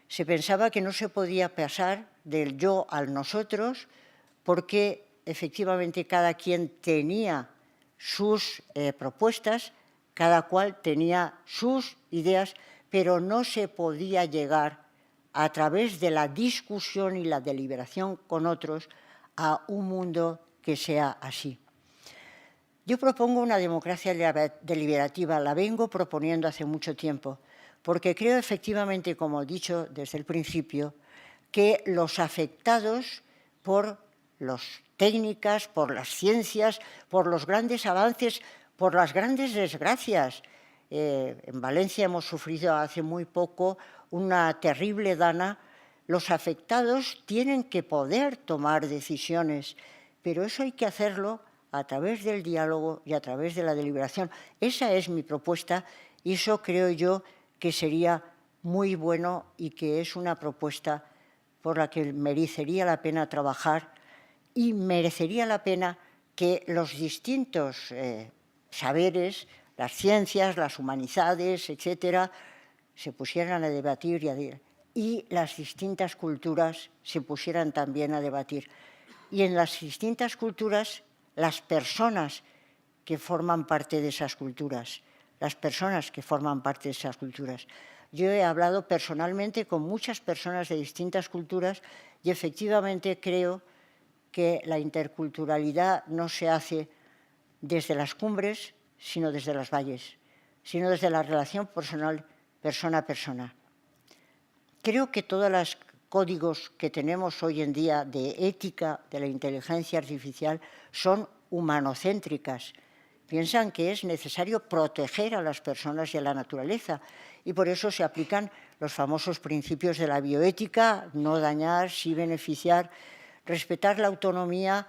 Se pensaba que no se podía pasar del yo al nosotros, porque efectivamente cada quien tenía sus propuestas, cada cual tenía sus ideas, pero no se podía llegar a través de la discusión y la deliberación con otros a un mundo que sea así. Yo propongo una democracia deliberativa, la vengo proponiendo hace mucho tiempo, porque creo efectivamente, como he dicho desde el principio, que los afectados por las técnicas, por las ciencias, por los grandes avances, por las grandes desgracias. En Valencia hemos sufrido hace muy poco una terrible dana. Los afectados tienen que poder tomar decisiones, pero eso hay que hacerlo a través del diálogo y a través de la deliberación. Esa es mi propuesta, y eso creo yo que sería muy bueno, y que es una propuesta por la que merecería la pena trabajar, y merecería la pena que los distintos saberes, las ciencias, las humanidades, etcétera, se pusieran a debatir y las distintas culturas se pusieran también a debatir. Y en las distintas culturas, las personas que forman parte de esas culturas, Yo he hablado personalmente con muchas personas de distintas culturas y efectivamente creo que la interculturalidad no se hace desde las cumbres, sino desde los valles, sino desde la relación personal, persona a persona. Creo que todos los códigos que tenemos hoy en día de ética de la inteligencia artificial son humanocéntricas. Piensan que es necesario proteger a las personas y a la naturaleza y por eso se aplican los famosos principios de la bioética, no dañar, sí beneficiar, respetar la autonomía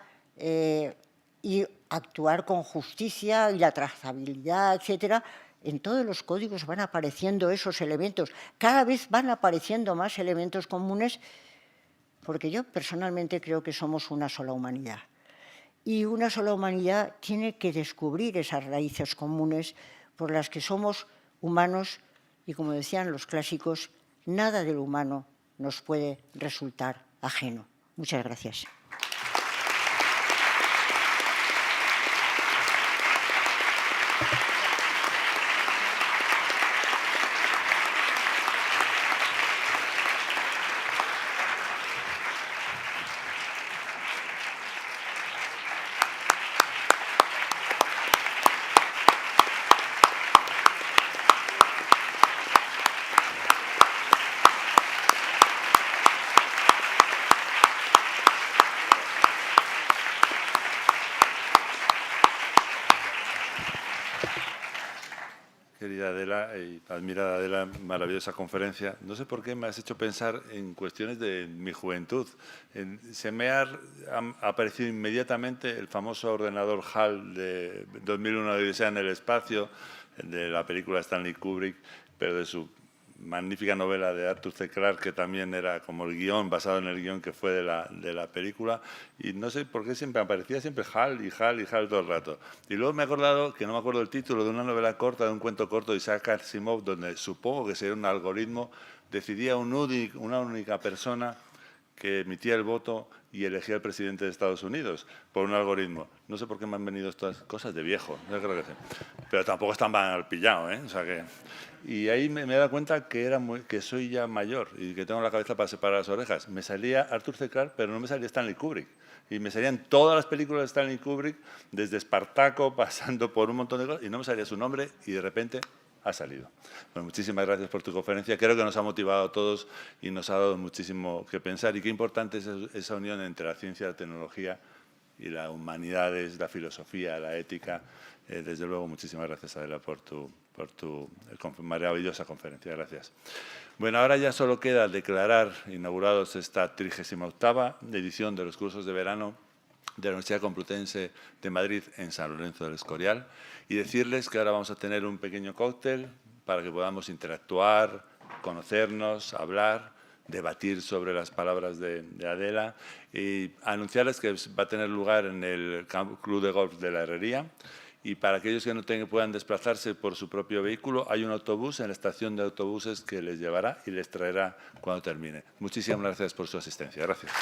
y actuar con justicia y la trazabilidad, etcétera. En todos los códigos van apareciendo esos elementos. Cada vez van apareciendo más elementos comunes porque yo personalmente creo que somos una sola humanidad. Y una sola humanidad tiene que descubrir esas raíces comunes por las que somos humanos y, como decían los clásicos, nada del humano nos puede resultar ajeno. Muchas gracias. Querida Adela y admirada Adela, maravillosa conferencia. No sé por qué me has hecho pensar en cuestiones de mi juventud. Se me ha aparecido inmediatamente el famoso ordenador HAL de 2001 Odisea en el espacio, de la película Stanley Kubrick, pero de su magnífica novela de Arthur C. Clarke, que también era como el guión, basado en el guión que fue de la película, y no sé por qué siempre me aparecía siempre HAL y HAL y HAL todo el rato. Y luego me he acordado, que no me acuerdo el título, de una novela corta, de un cuento corto de Isaac Asimov, donde supongo que sería un algoritmo, decidía una única persona que emitía el voto y elegía al presidente de Estados Unidos por un algoritmo. No sé por qué me han venido estas cosas de viejo, no creo que sea. Pero tampoco están mal pillado, ¿eh? O sea que... Y ahí me he dado cuenta que soy ya mayor y que tengo la cabeza para separar las orejas. Me salía Arthur C. Clarke, pero no me salía Stanley Kubrick. Y me salían todas las películas de Stanley Kubrick, desde Espartaco, pasando por un montón de cosas, y no me salía su nombre y de repente ha salido. Bueno, muchísimas gracias por tu conferencia. Creo que nos ha motivado a todos y nos ha dado muchísimo que pensar. Y qué importante es esa unión entre la ciencia, la tecnología y las humanidades, la filosofía, la ética. Desde luego, muchísimas gracias, Adela, por tu maravillosa conferencia. Gracias. Bueno, ahora ya solo queda declarar inaugurados esta 38ª edición de los cursos de verano de la Universidad Complutense de Madrid en San Lorenzo del Escorial y decirles que ahora vamos a tener un pequeño cóctel para que podamos interactuar, conocernos, hablar, debatir sobre las palabras de Adela y anunciarles que va a tener lugar en el Club de Golf de la Herrería. Y para aquellos que no puedan desplazarse por su propio vehículo, hay un autobús en la estación de autobuses que les llevará y les traerá cuando termine. Muchísimas gracias por su asistencia. Gracias.